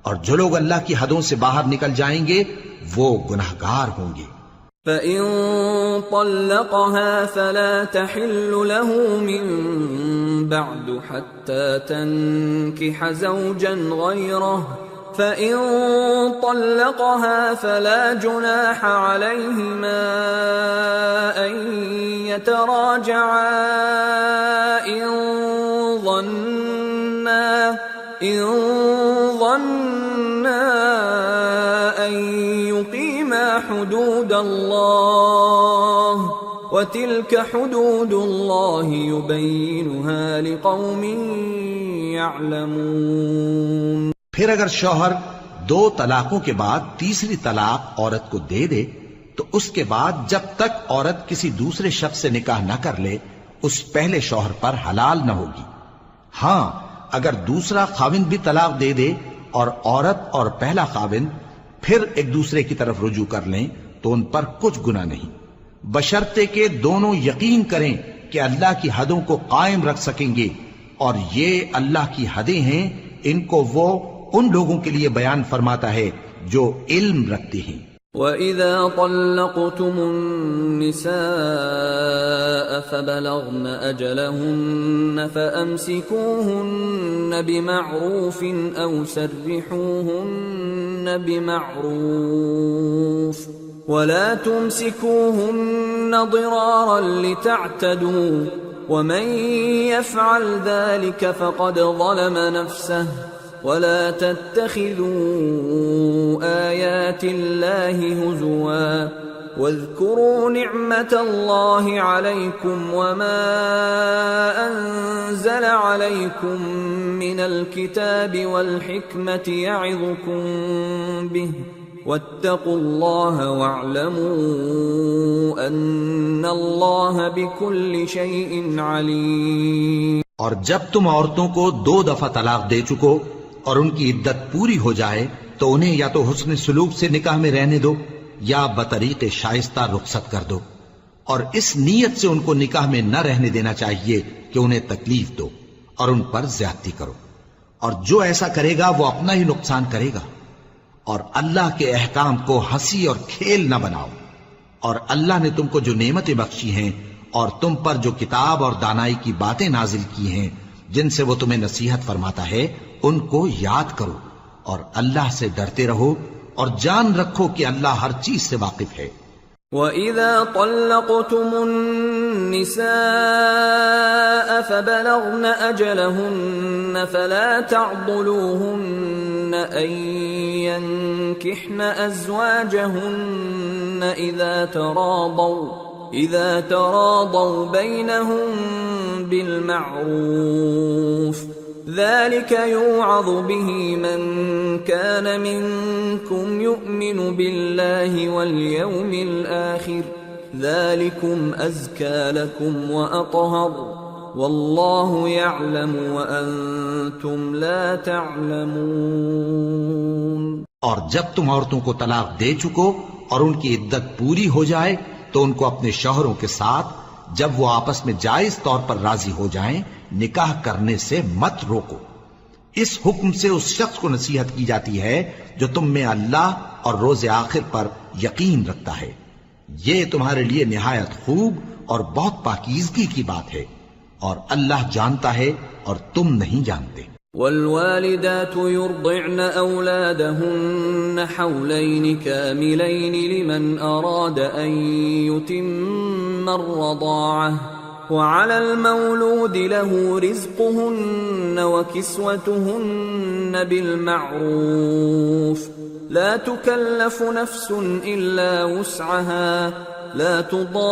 اور جو لوگ اللہ کی حدوں سے باہر نکل جائیں گے وہ گناہگار ہوں گے۔ فَإِن طَلَّقَهَا فَلَا تَحِلُّ لَهُ مِن بَعْدُ حَتَّى تَنكِحَ زَوْجًا غَيْرَهُ فَإِن طَلَّقَهَا فَلَا جُنَاحَ عَلَيْهِمَا أَن يَتَرَاجَعَا إِن ظَنَّا أَن يُقِيمَا حُدُودَ اللَّهِ وَتِلْكَ حُدُودُ اللَّهِ يُبَيِّنُهَا لِقَوْمٍ يَعْلَمُونَ۔ پھر اگر شوہر 2 طلاقوں کے بعد تیسری طلاق عورت کو دے دے تو اس کے بعد جب تک عورت کسی دوسرے شخص سے نکاح نہ کر لے اس پہلے شوہر پر حلال نہ ہوگی۔ ہاں اگر دوسرا خاوند بھی طلاق دے دے اور عورت اور پہلا خاوند پھر ایک دوسرے کی طرف رجوع کر لیں تو ان پر کچھ گناہ نہیں، بشرطے کہ دونوں یقین کریں کہ اللہ کی حدوں کو قائم رکھ سکیں گے، اور یہ اللہ کی حدیں ہیں، ان کو وہ ان لوگوں کے لیے بیان فرماتا ہے جو علم رکھتے ہیں۔ وَإِذَا طَلَّقْتُمُ النِّسَاءَ فَبَلَغْنَ أَجَلَهُنَّ فَأَمْسِكُوهُنَّ بِمَعْرُوفٍ أَوْ سَرِّحُوهُنَّ بِمَعْرُوفٍ وَلَا تُمْسِكُوهُنَّ ضِرَارًا لِتَعْتَدُوا وَمَنْ يَفْعَلْ ذَلِكَ فَقَدْ ظَلَمَ نَفْسَهُ وَلَا تَتَّخِذُوا آيَاتِ اللَّهِ هُزُوًا وَاذْكُرُوا نِعْمَةَ اللَّهِ عَلَيْكُمْ وَمَا أَنزَلَ عَلَيْكُمْ مِنَ الْكِتَابِ وَالْحِكْمَةِ يَعِظُكُمْ بِهِ وَاتَّقُوا اللَّهَ وَاعْلَمُوا أَنَّ اللَّهَ بِكُلِّ شَيْءٍ عَلِيمٌ۔ اور جب تم عورتوں کو 2 دفعہ طلاق دے چکو اور ان کی عدت پوری ہو جائے تو انہیں یا تو حسن سلوک سے نکاح میں رہنے دو یا بطریق شائستہ رخصت کر دو، اور اس نیت سے ان کو نکاح میں نہ رہنے دینا چاہیے کہ انہیں تکلیف دو اور ان پر زیادتی کرو، اور جو ایسا کرے گا وہ اپنا ہی نقصان کرے گا۔ اور اللہ کے احکام کو ہنسی اور کھیل نہ بناؤ، اور اللہ نے تم کو جو نعمتیں بخشی ہیں اور تم پر جو کتاب اور دانائی کی باتیں نازل کی ہیں جن سے وہ تمہیں نصیحت فرماتا ہے ان کو یاد کرو، اور اللہ سے ڈرتے رہو اور جان رکھو کہ اللہ ہر چیز سے واقف ہے۔ وَإِذَا طَلَّقْتُمُ النِّسَاءَ فَبَلَغْنَ أَجَلَهُنَّ فَلَا تَعْضُلُوهُنَّ أَن يَنكِحْنَ أَزْوَاجَهُنَّ إِذَا تَرَاضَوْا بَيْنَهُم بِالْمَعْرُوفِ ذَلِكَ يُوعَظُ بِهِ مَن كَانَ مِنكُمْ يُؤْمِنُ بِاللَّهِ وَالْيَوْمِ الْآخِرِ ذَلِكُمْ أَزْكَى لَكُمْ وَأَطْهَرُ وَاللَّهُ يَعْلَمُ وَأَنْتُمْ لَا تَعْلَمُونَ۔ اور جب تم عورتوں کو طلاق دے چکو اور ان کی عدت پوری ہو جائے تو ان کو اپنے شوہروں کے ساتھ جب وہ آپس میں جائز طور پر راضی ہو جائیں نکاح کرنے سے مت روکو۔ اس حکم سے اس شخص کو نصیحت کی جاتی ہے جو تم میں اللہ اور روز آخر پر یقین رکھتا ہے، یہ تمہارے لیے نہایت خوب اور بہت پاکیزگی کی بات ہے، اور اللہ جانتا ہے اور تم نہیں جانتے۔ والوالدات يرضعن أولادهن حولين كاملين لمن أراد أن يتم الرضاعة وعلى المولود له رزقهن وكسوتهن بالمعروف لا تكلف نفس إلا وسعها لا تضار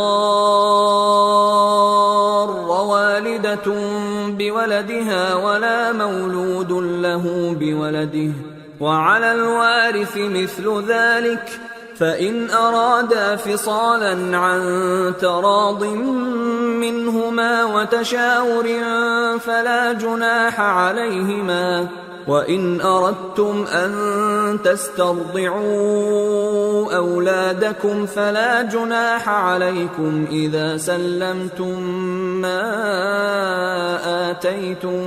والدة بولدها ولا مولود له بولده وعلى الوارث مثل ذلك فإن أرادا فصالا عن تراض منهما وتشاور فلا جناح عليهما وَإِنْ أَرَدْتُمْ أَن تَسْتَرْضِعُوا أَوْلَادَكُمْ فَلَا جُنَاحَ عَلَيْكُمْ إِذَا سَلَّمْتُم مَّا آتَيْتُم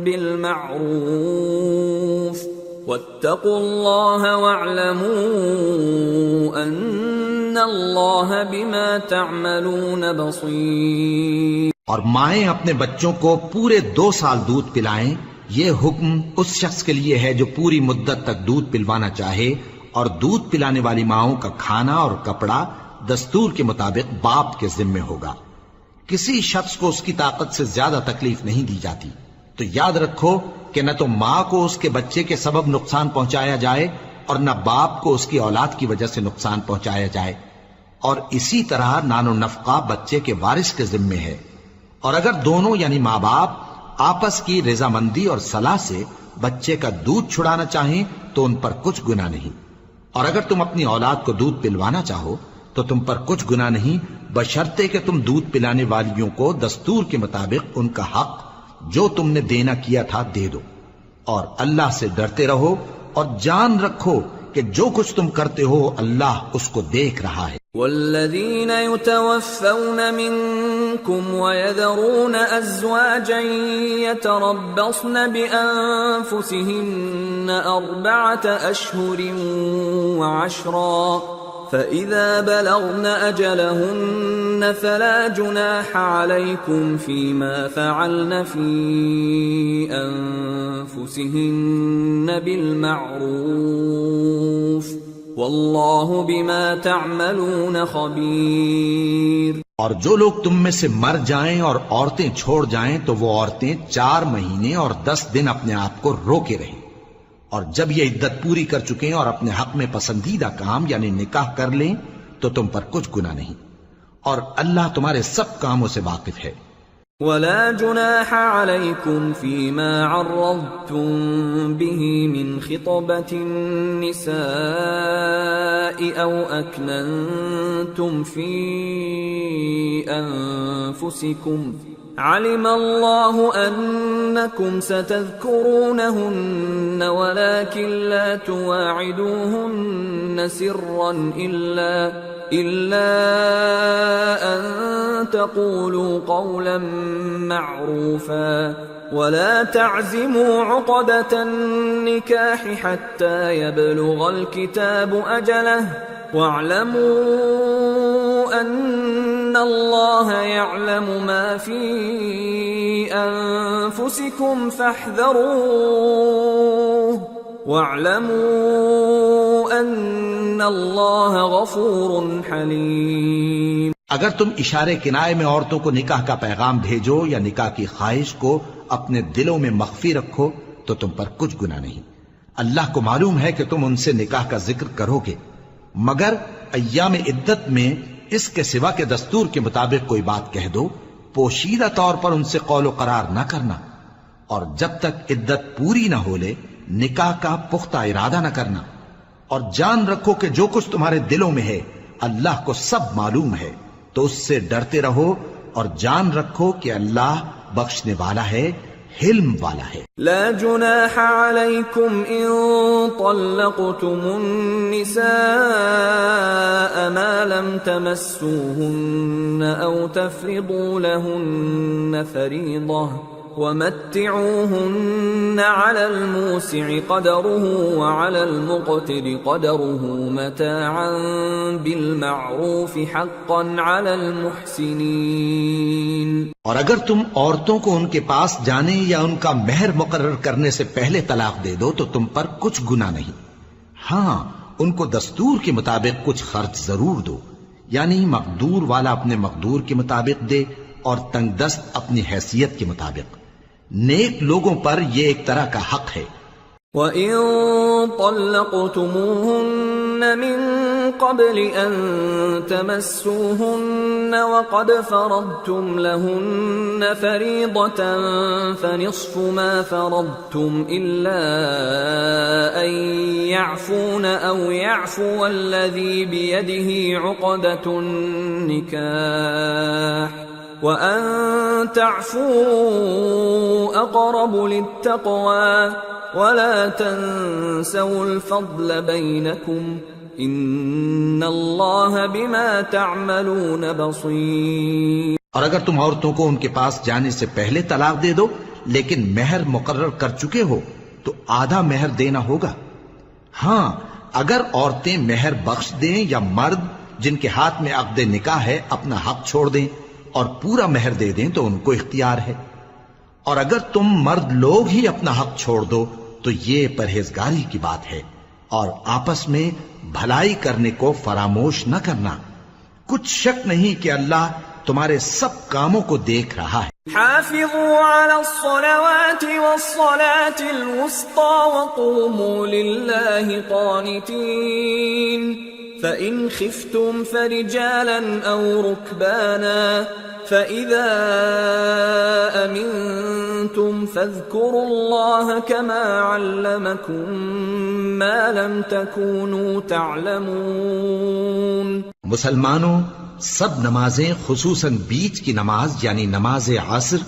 بِالْمَعْرُوفِ وَاتَّقُوا اللَّهَ وَاعْلَمُوا أَنَّ اللَّهَ بِمَا تَعْمَلُونَ بَصِيرٌ۔ اور مائیں اپنے بچوں کو پورے 2 سال دودھ پلائیں، یہ حکم اس شخص کے لیے ہے جو پوری مدت تک دودھ پلوانا چاہے، اور دودھ پلانے والی ماؤں کا کھانا اور کپڑا دستور کے مطابق باپ کے ذمے ہوگا۔ کسی شخص کو اس کی طاقت سے زیادہ تکلیف نہیں دی جاتی، تو یاد رکھو کہ نہ تو ماں کو اس کے بچے کے سبب نقصان پہنچایا جائے اور نہ باپ کو اس کی اولاد کی وجہ سے نقصان پہنچایا جائے، اور اسی طرح نان و نفقہ بچے کے وارث کے ذمے ہے، اور اگر دونوں یعنی ماں باپ آپس کی رضامندی اور صلاح سے بچے کا دودھ چھڑانا چاہیں تو ان پر کچھ گناہ نہیں، اور اگر تم اپنی اولاد کو دودھ پلوانا چاہو تو تم پر کچھ گناہ نہیں، بشرطے کہ تم دودھ پلانے والیوں کو دستور کے مطابق ان کا حق جو تم نے دینا کیا تھا دے دو، اور اللہ سے ڈرتے رہو اور جان رکھو کہ جو کچھ تم کرتے ہو اللہ اس کو دیکھ رہا ہے۔ والذین یتوفون منکم ویذرون ازواجا یتربصن بانفسهن 4 اشہر وعشرا فإذا بلغن أجلهن فلا جناح عليكم فيما فعلن في أنفسهن بالمعروف والله بما تعملون خبير۔ اور جو لوگ تم میں سے مر جائیں اور عورتیں چھوڑ جائیں تو وہ عورتیں 4 مہینے اور 10 دن اپنے آپ کو روکے رہیں، اور جب یہ عدت پوری کر چکیں اور اپنے حق میں پسندیدہ کام یعنی نکاح کر لیں تو تم پر کچھ گناہ نہیں، اور اللہ تمہارے سب کاموں سے واقف ہے۔ ولا جناح عليكم فيما عرضتم به من خطبة النساء أو أكننتم في أنفسكم علم الله أنكم ستذكرونهن ولكن لا تواعدوهن سرا إلا أن تقولوا قولا معروفا ولا تعزموا عقدة النكاح حتى يبلغ الكتاب أجله واعلموا أن الله يعلم ما في أنفسكم فاحذروه واعلموا أن الله غفور حليم۔ اگر تم اشارے کنائے میں عورتوں کو نکاح کا پیغام بھیجو یا نکاح کی خواہش کو اپنے دلوں میں مخفی رکھو تو تم پر کچھ گناہ نہیں۔ اللہ کو معلوم ہے کہ تم ان سے نکاح کا ذکر کرو گے، مگر ایام عدت میں اس کے سوا کے دستور کے مطابق کوئی بات کہہ دو، پوشیدہ طور پر ان سے قول و قرار نہ کرنا، اور جب تک عدت پوری نہ ہو لے نکاح کا پختہ ارادہ نہ کرنا، اور جان رکھو کہ جو کچھ تمہارے دلوں میں ہے اللہ کو سب معلوم ہے، تو اس سے ڈرتے رہو اور جان رکھو کہ اللہ بخشنے والا ہے، حلم والا ہے۔ لا جناح عليكم إن طلقتم النساء ما لم تمسوهن أو تفرضوا لهن فريضة ومتعوهن على الموسع قدره وعلى المقتر قدره متاعا بالمعروف حقا على المحسنين۔ اور اگر تم عورتوں کو ان کے پاس جانے یا ان کا مہر مقرر کرنے سے پہلے طلاق دے دو تو تم پر کچھ گناہ نہیں، ہاں ان کو دستور کے مطابق کچھ خرچ ضرور دو، یعنی مقدور والا اپنے مقدور کے مطابق دے اور تنگ دست اپنی حیثیت کے مطابق۔ نیک لوگوں پر یہ ایک طرح کا حق ہے۔ وَإِن طَلَّقْتُمُوهُنَّ مِن قَبْلِ أَن تَمَسُّوهُنَّ وَقَدْ فَرَضْتُمْ لَهُنَّ فَرِيضَةً فَنِصْفُ مَا فَرَضْتُمْ إِلَّا أَن يَعْفُونَ أَوْ يَعْفُوَ الَّذِي بِيَدِهِ عُقْدَةُ النِّكَاحِ وَأَن تَعْفُوا أَقْرَبُ لِلتَّقْوَى وَلَا تَنسَوُا الْفَضْلَ بَيْنَكُمْ إِنَّ اللَّهَ بِمَا تَعْمَلُونَ بَصِيرٌ۔ اور اگر تم عورتوں کو ان کے پاس جانے سے پہلے طلاق دے دو لیکن مہر مقرر کر چکے ہو تو آدھا مہر دینا ہوگا۔ ہاں اگر عورتیں مہر بخش دیں یا مرد جن کے ہاتھ میں عقد نکاح ہے اپنا حق چھوڑ دیں اور پورا مہر دے دیں تو ان کو اختیار ہے، اور اگر تم مرد لوگ ہی اپنا حق چھوڑ دو تو یہ پرہیزگاری کی بات ہے، اور آپس میں بھلائی کرنے کو فراموش نہ کرنا، کچھ شک نہیں کہ اللہ تمہارے سب کاموں کو دیکھ رہا ہے۔ حافظوا على الصلوات والصلاة الوسطى وقوموا لله قانتين فإن خفتم فرجالا أو ركبانا فإذا أمنتم فاذكروا الله كما علمكم ما لم تكونوا تعلمون۔ مسلمانوں، سب نمازیں خصوصاً بیچ کی نماز یعنی نماز عصر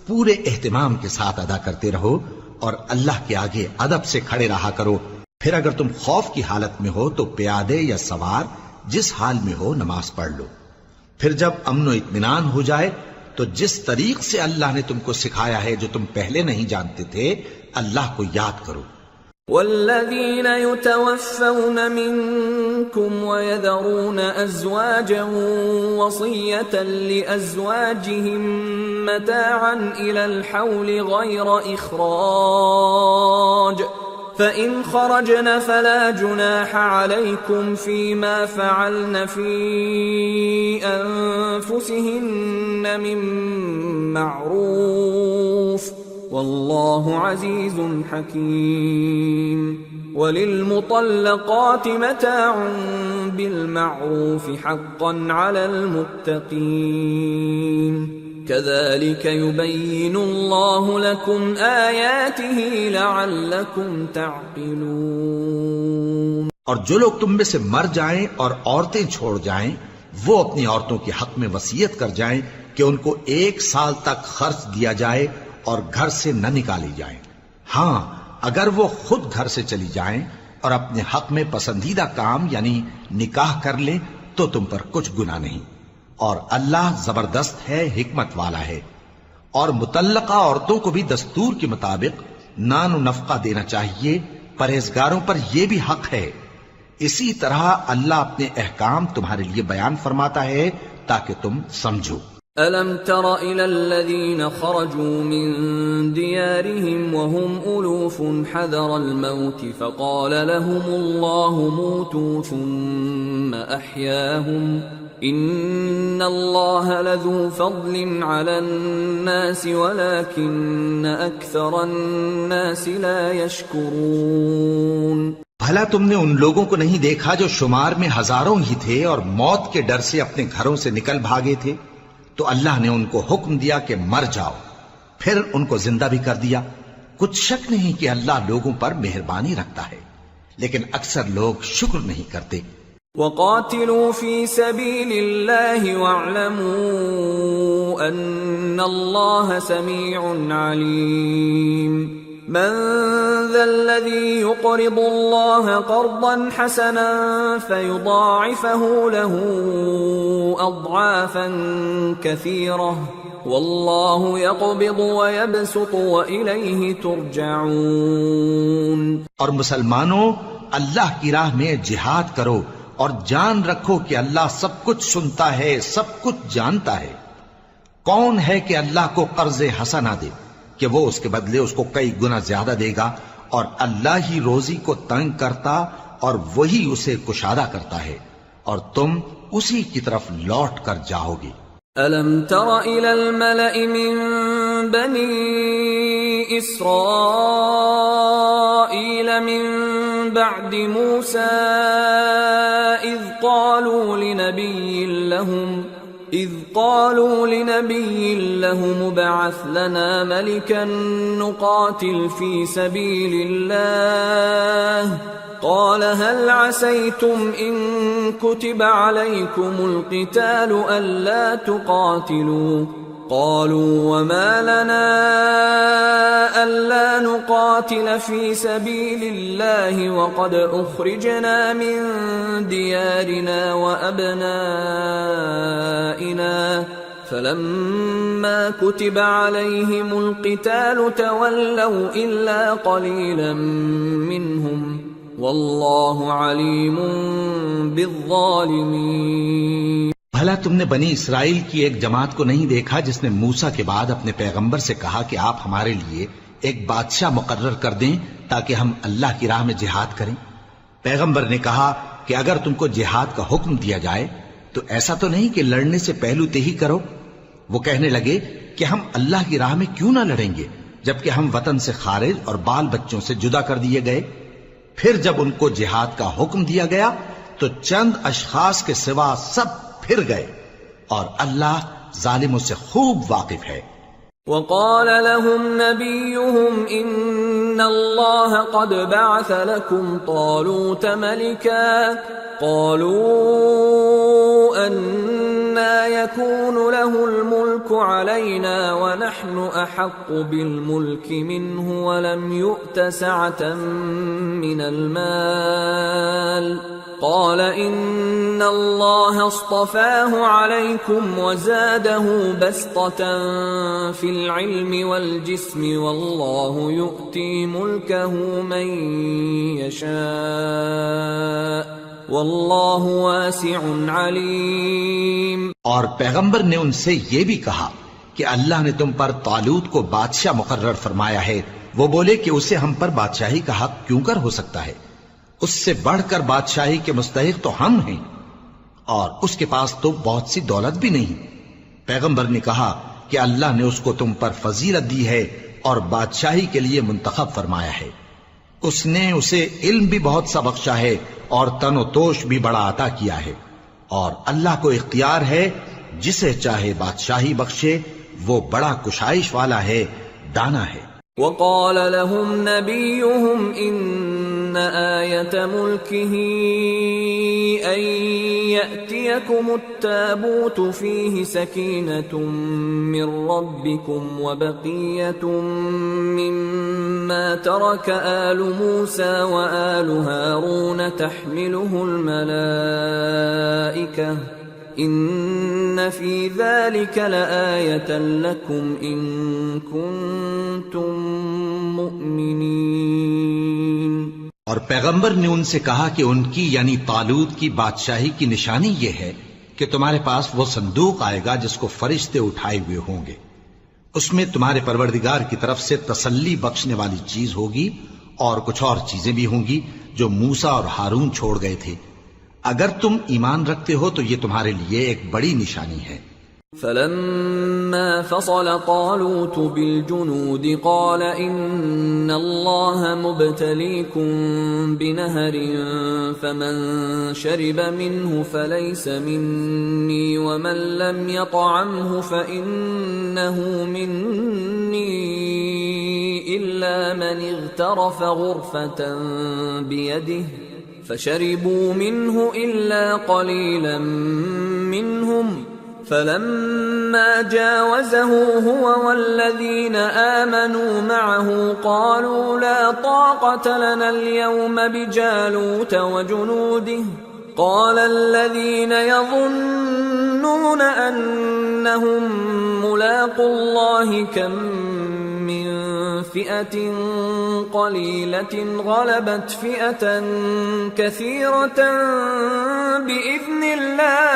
پورے اہتمام کے ساتھ ادا کرتے رہو اور اللہ کے آگے ادب سے کھڑے رہا کرو۔ پھر اگر تم خوف کی حالت میں ہو تو پیادے یا سوار جس حال میں ہو نماز پڑھ لو۔ پھر جب امن و اطمینان ہو جائے تو جس طریق سے اللہ نے تم کو سکھایا ہے جو تم پہلے نہیں جانتے تھے اللہ کو یاد کرو۔ والذين يتوفون منكم ويذرون أزواجا وصية لأزواجهم متاعا إلى الحول غير إخراج فإن خرجن فلا جناح عليكم فيما فعلن في أنفسهن من معروف والله عزيز حكيم وللمطلقات متاع بالمعروف حقا على المتقين كذلك يبين الله لكم آياته لعلكم تعقلون۔ اور جو لوگ تم میں سے مر جائیں اور عورتیں چھوڑ جائیں وہ اپنی عورتوں کے حق میں وصیت کر جائیں کہ ان کو 1 سال تک خرچ دیا جائے اور گھر سے نہ نکالی جائیں۔ ہاں اگر وہ خود گھر سے چلی جائیں اور اپنے حق میں پسندیدہ کام یعنی نکاح کر لیں تو تم پر کچھ گناہ نہیں، اور اللہ زبردست ہے، حکمت والا ہے۔ اور مطلقہ عورتوں کو بھی دستور کے مطابق نان و نفقہ دینا چاہیے، پرہیزگاروں پر یہ بھی حق ہے۔ اسی طرح اللہ اپنے احکام تمہارے لیے بیان فرماتا ہے تاکہ تم سمجھو۔ أَلَمْ تَرَ إِلَى الَّذِينَ خَرَجُوا مِن دِيَارِهِمْ وَهُمْ أُلُوفٌ حَذَرَ الْمَوْتِ فَقَالَ لَهُمُ اللَّهُ مُوتُوا ثُمَّ أَحْيَاهُمْ إِنَّ اللَّهَ لَذُو فَضْلٍ عَلَى النَّاسِ وَلَكِنَّ أَكْثَرَ النَّاسِ لَا يَشْكُرُونَ۔ بھلا تم نے ان لوگوں کو نہیں دیکھا جو شمار میں ہزاروں ہی تھے اور موت کے ڈر سے اپنے گھروں سے نکل بھاگے تھے؟ تو اللہ نے ان کو حکم دیا کہ مر جاؤ، پھر ان کو زندہ بھی کر دیا۔ کچھ شک نہیں کہ اللہ لوگوں پر مہربانی رکھتا ہے، لیکن اکثر لوگ شکر نہیں کرتے۔ وَقَاتِلُوا فِي سَبِيلِ اللَّهِ وَاعْلَمُوا أَنَّ اللَّهَ سَمِيعٌ عَلِيمٌ۔ من ذا الذي يقرض الله قرضا حسنا فيضاعفه له أضعافا كثيرة والله يقبض ويبسط وإليه ترجعون۔ اور مسلمانوں اللہ کی راہ میں جہاد کرو اور جان رکھو کہ اللہ سب کچھ سنتا ہے، سب کچھ جانتا ہے۔ کون ہے کہ اللہ کو قرض حسنہ دے کہ وہ اس کے بدلے اس کو کئی گنا زیادہ دے گا، اور اللہ ہی روزی کو تنگ کرتا اور وہی اسے کشادہ کرتا ہے، اور تم اسی کی طرف لوٹ کر جاؤ گے۔ أَلَمْ تَرَ إِلَى الْمَلَإِ مِن بَنِي إِسْرَائِيلَ مِن بَعْدِ مُوسَىٰ إِذْ قالوا لنبي لهم ابعث لنا ملكا نقاتل في سبيل الله قال هل عسيتم إن كتب عليكم القتال ألا تقاتلوا قالوا وما لنا ألا نقاتل في سبيل الله وقد أخرجنا من ديارنا وأبنائنا فلما كتب عليهم القتال تولوا إلا قليلا منهم والله عليم بالظالمين۔ بھلا تم نے بنی اسرائیل کی ایک جماعت کو نہیں دیکھا جس نے موسیٰ کے بعد اپنے پیغمبر سے کہا کہ آپ ہمارے لیے ایک بادشاہ مقرر کر دیں تاکہ ہم اللہ کی راہ میں جہاد کریں؟ پیغمبر نے کہا کہ اگر تم کو جہاد کا حکم دیا جائے تو ایسا تو نہیں کہ لڑنے سے پہلو تہی کرو۔ وہ کہنے لگے کہ ہم اللہ کی راہ میں کیوں نہ لڑیں گے جبکہ ہم وطن سے خارج اور بال بچوں سے جدا کر دیے گئے۔ پھر جب ان کو جہاد کا حکم دیا گیا تو چند اشخاص کے سوا سب پھر گئے، اور اللہ ظالموں سے خوب واقف ہے۔ وقال لهم نبيهم إن الله قد بعث لكم طالوت ملكا قالوا أنا يكون له الملك علينا ونحن أحق بالملك منه ولم يؤت سعة من المال قال إن الله اصطفاه عليكم وزاده بسطة في العلم والجسم والله يؤتي ملكه من يشاء واللہ واسع علیم۔ اور پیغمبر نے ان سے یہ بھی کہا کہ اللہ نے تم پر طالوت کو بادشاہ مقرر فرمایا ہے۔ وہ بولے کہ اسے ہم پر بادشاہی کا حق کیوں کر ہو سکتا ہے؟ اس سے بڑھ کر بادشاہی کے مستحق تو ہم ہیں، اور اس کے پاس تو بہت سی دولت بھی نہیں۔ پیغمبر نے کہا کہ اللہ نے اس کو تم پر فضیلت دی ہے اور بادشاہی کے لیے منتخب فرمایا ہے۔ اس نے اسے علم بھی بہت سا بخشا ہے اور تن و توش بھی بڑا عطا کیا ہے، اور اللہ کو اختیار ہے جسے چاہے بادشاہی بخشے، وہ بڑا کشائش والا ہے، دانا ہے۔ وقال لهم نبيهم إن آية ملكه أن يأتيكم التابوت فيه سكينة من ربكم وبقية مما ترك آل موسى وآل هارون تحمله الملائكة ان فی ذلک لآیۃ لکم ان کنتم مؤمنین۔ اور پیغمبر نے ان سے کہا کہ ان کی یعنی طالوت کی بادشاہی کی نشانی یہ ہے کہ تمہارے پاس وہ صندوق آئے گا جس کو فرشتے اٹھائے ہوئے ہوں گے، اس میں تمہارے پروردگار کی طرف سے تسلی بخشنے والی چیز ہوگی اور کچھ اور چیزیں بھی ہوں گی جو موسیٰ اور ہارون چھوڑ گئے تھے۔ اگر تم ایمان رکھتے ہو تو یہ تمہارے لیے ایک بڑی نشانی ہے۔ فلما فصل طالوت بالجنود قال ان اللہ مبتلیکم بنہر فمن شرب منه فلیس منی ومن لم يطعمه فإنه منی الا من اغترف غرفة بیده فشربوا منه إلا قليلا منهم فلما جاوزه هو والذين آمنوا معه قالوا لا طاقة لنا اليوم بجالوت وجنوده قال الذين يظنون أنهم ملاقو الله كم من فئة قليلة غلبت فئة كثيرة بإذن الله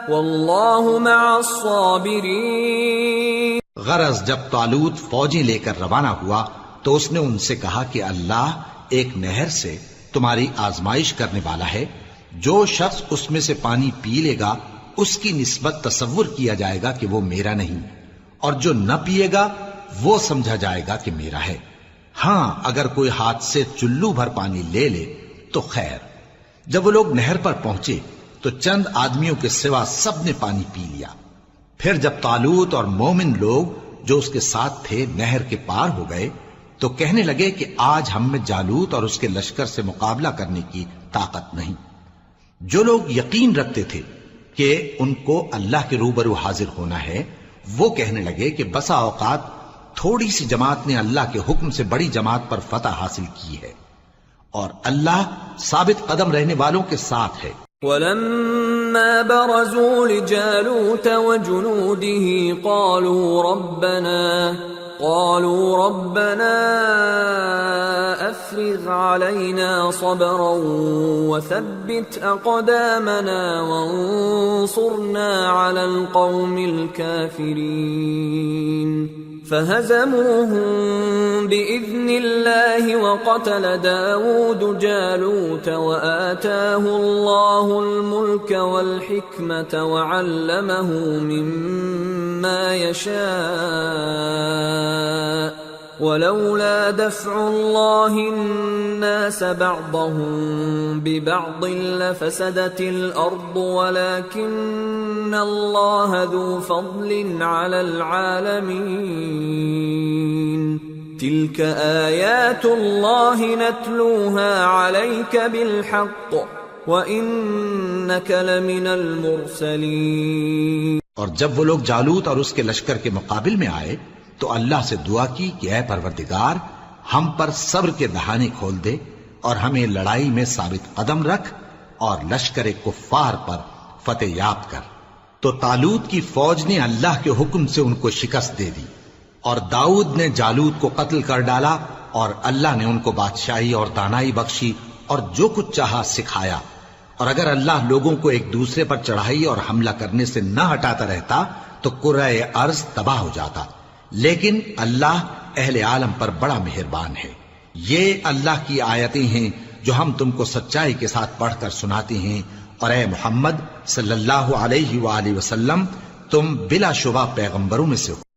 والله مع الصابرين۔ غرض جب طالوت فوجیں لے کر روانہ ہوا تو اس نے ان سے کہا کہ اللہ ایک نہر سے تمہاری آزمائش کرنے والا ہے، جو شخص اس میں سے پانی پی لے گا اس کی نسبت تصور کیا جائے گا کہ وہ میرا نہیں، اور جو نہ پیے گا وہ سمجھا جائے گا کہ میرا ہے۔ ہاں اگر کوئی ہاتھ سے چلو بھر پانی لے لے تو خیر۔ جب وہ لوگ نہر پر پہنچے تو چند آدمیوں کے سوا سب نے پانی پی لیا۔ پھر جب طالوت اور مومن لوگ جو اس کے ساتھ تھے نہر کے پار ہو گئے تو کہنے لگے کہ آج ہم میں جالوت اور اس کے لشکر سے مقابلہ کرنے کی طاقت نہیں۔ جو لوگ یقین رکھتے تھے کہ ان کو اللہ کے روبرو حاضر ہونا ہے، وہ کہنے لگے کہ بسا اوقات تھوڑی سی جماعت نے اللہ کے حکم سے بڑی جماعت پر فتح حاصل کی ہے، اور اللہ ثابت قدم رہنے والوں کے ساتھ ہے۔ وَلَمَّا بَرَزُوا لِجَالُوتَ وَجُنُودِهِ قالوا ربنا افرغ علينا صبرا وثبت اقدامنا وانصرنا على القوم الكافرين فهزموهم باذن الله وقتل داود جالوت وآتاه الله الملك والحكمة وعلمه مما يشاء ولولا دفع الله الناس بعضهم ببعض لفسدت الأرض ولكن الله ذو فضل على العالمين تلك آيات الله نتلوها عليك بالحق وإنك لمن المرسلين۔ اور جب وہ لوگ جالوت اور اس کے لشکر کے مقابل میں آئے تو اللہ سے دعا کی کہ اے پروردگار ہم پر صبر کے دہانے کھول دے اور ہمیں لڑائی میں ثابت قدم رکھ اور لشکر کفار پر فتح یاب کر۔ تو طالوت کی فوج نے اللہ کے حکم سے ان کو شکست دے دی، اور داؤد نے جالوت کو قتل کر ڈالا، اور اللہ نے ان کو بادشاہی اور دانائی بخشی اور جو کچھ چاہا سکھایا۔ اور اگر اللہ لوگوں کو ایک دوسرے پر چڑھائی اور حملہ کرنے سے نہ ہٹاتا رہتا تو کرۂ ارض تباہ ہو جاتا، لیکن اللہ اہل عالم پر بڑا مہربان ہے۔ یہ اللہ کی آیتیں ہیں جو ہم تم کو سچائی کے ساتھ پڑھ کر سناتے ہیں، اور اے محمد صلی اللہ علیہ وآلہ وسلم تم بلا شبہ پیغمبروں میں سے ہو۔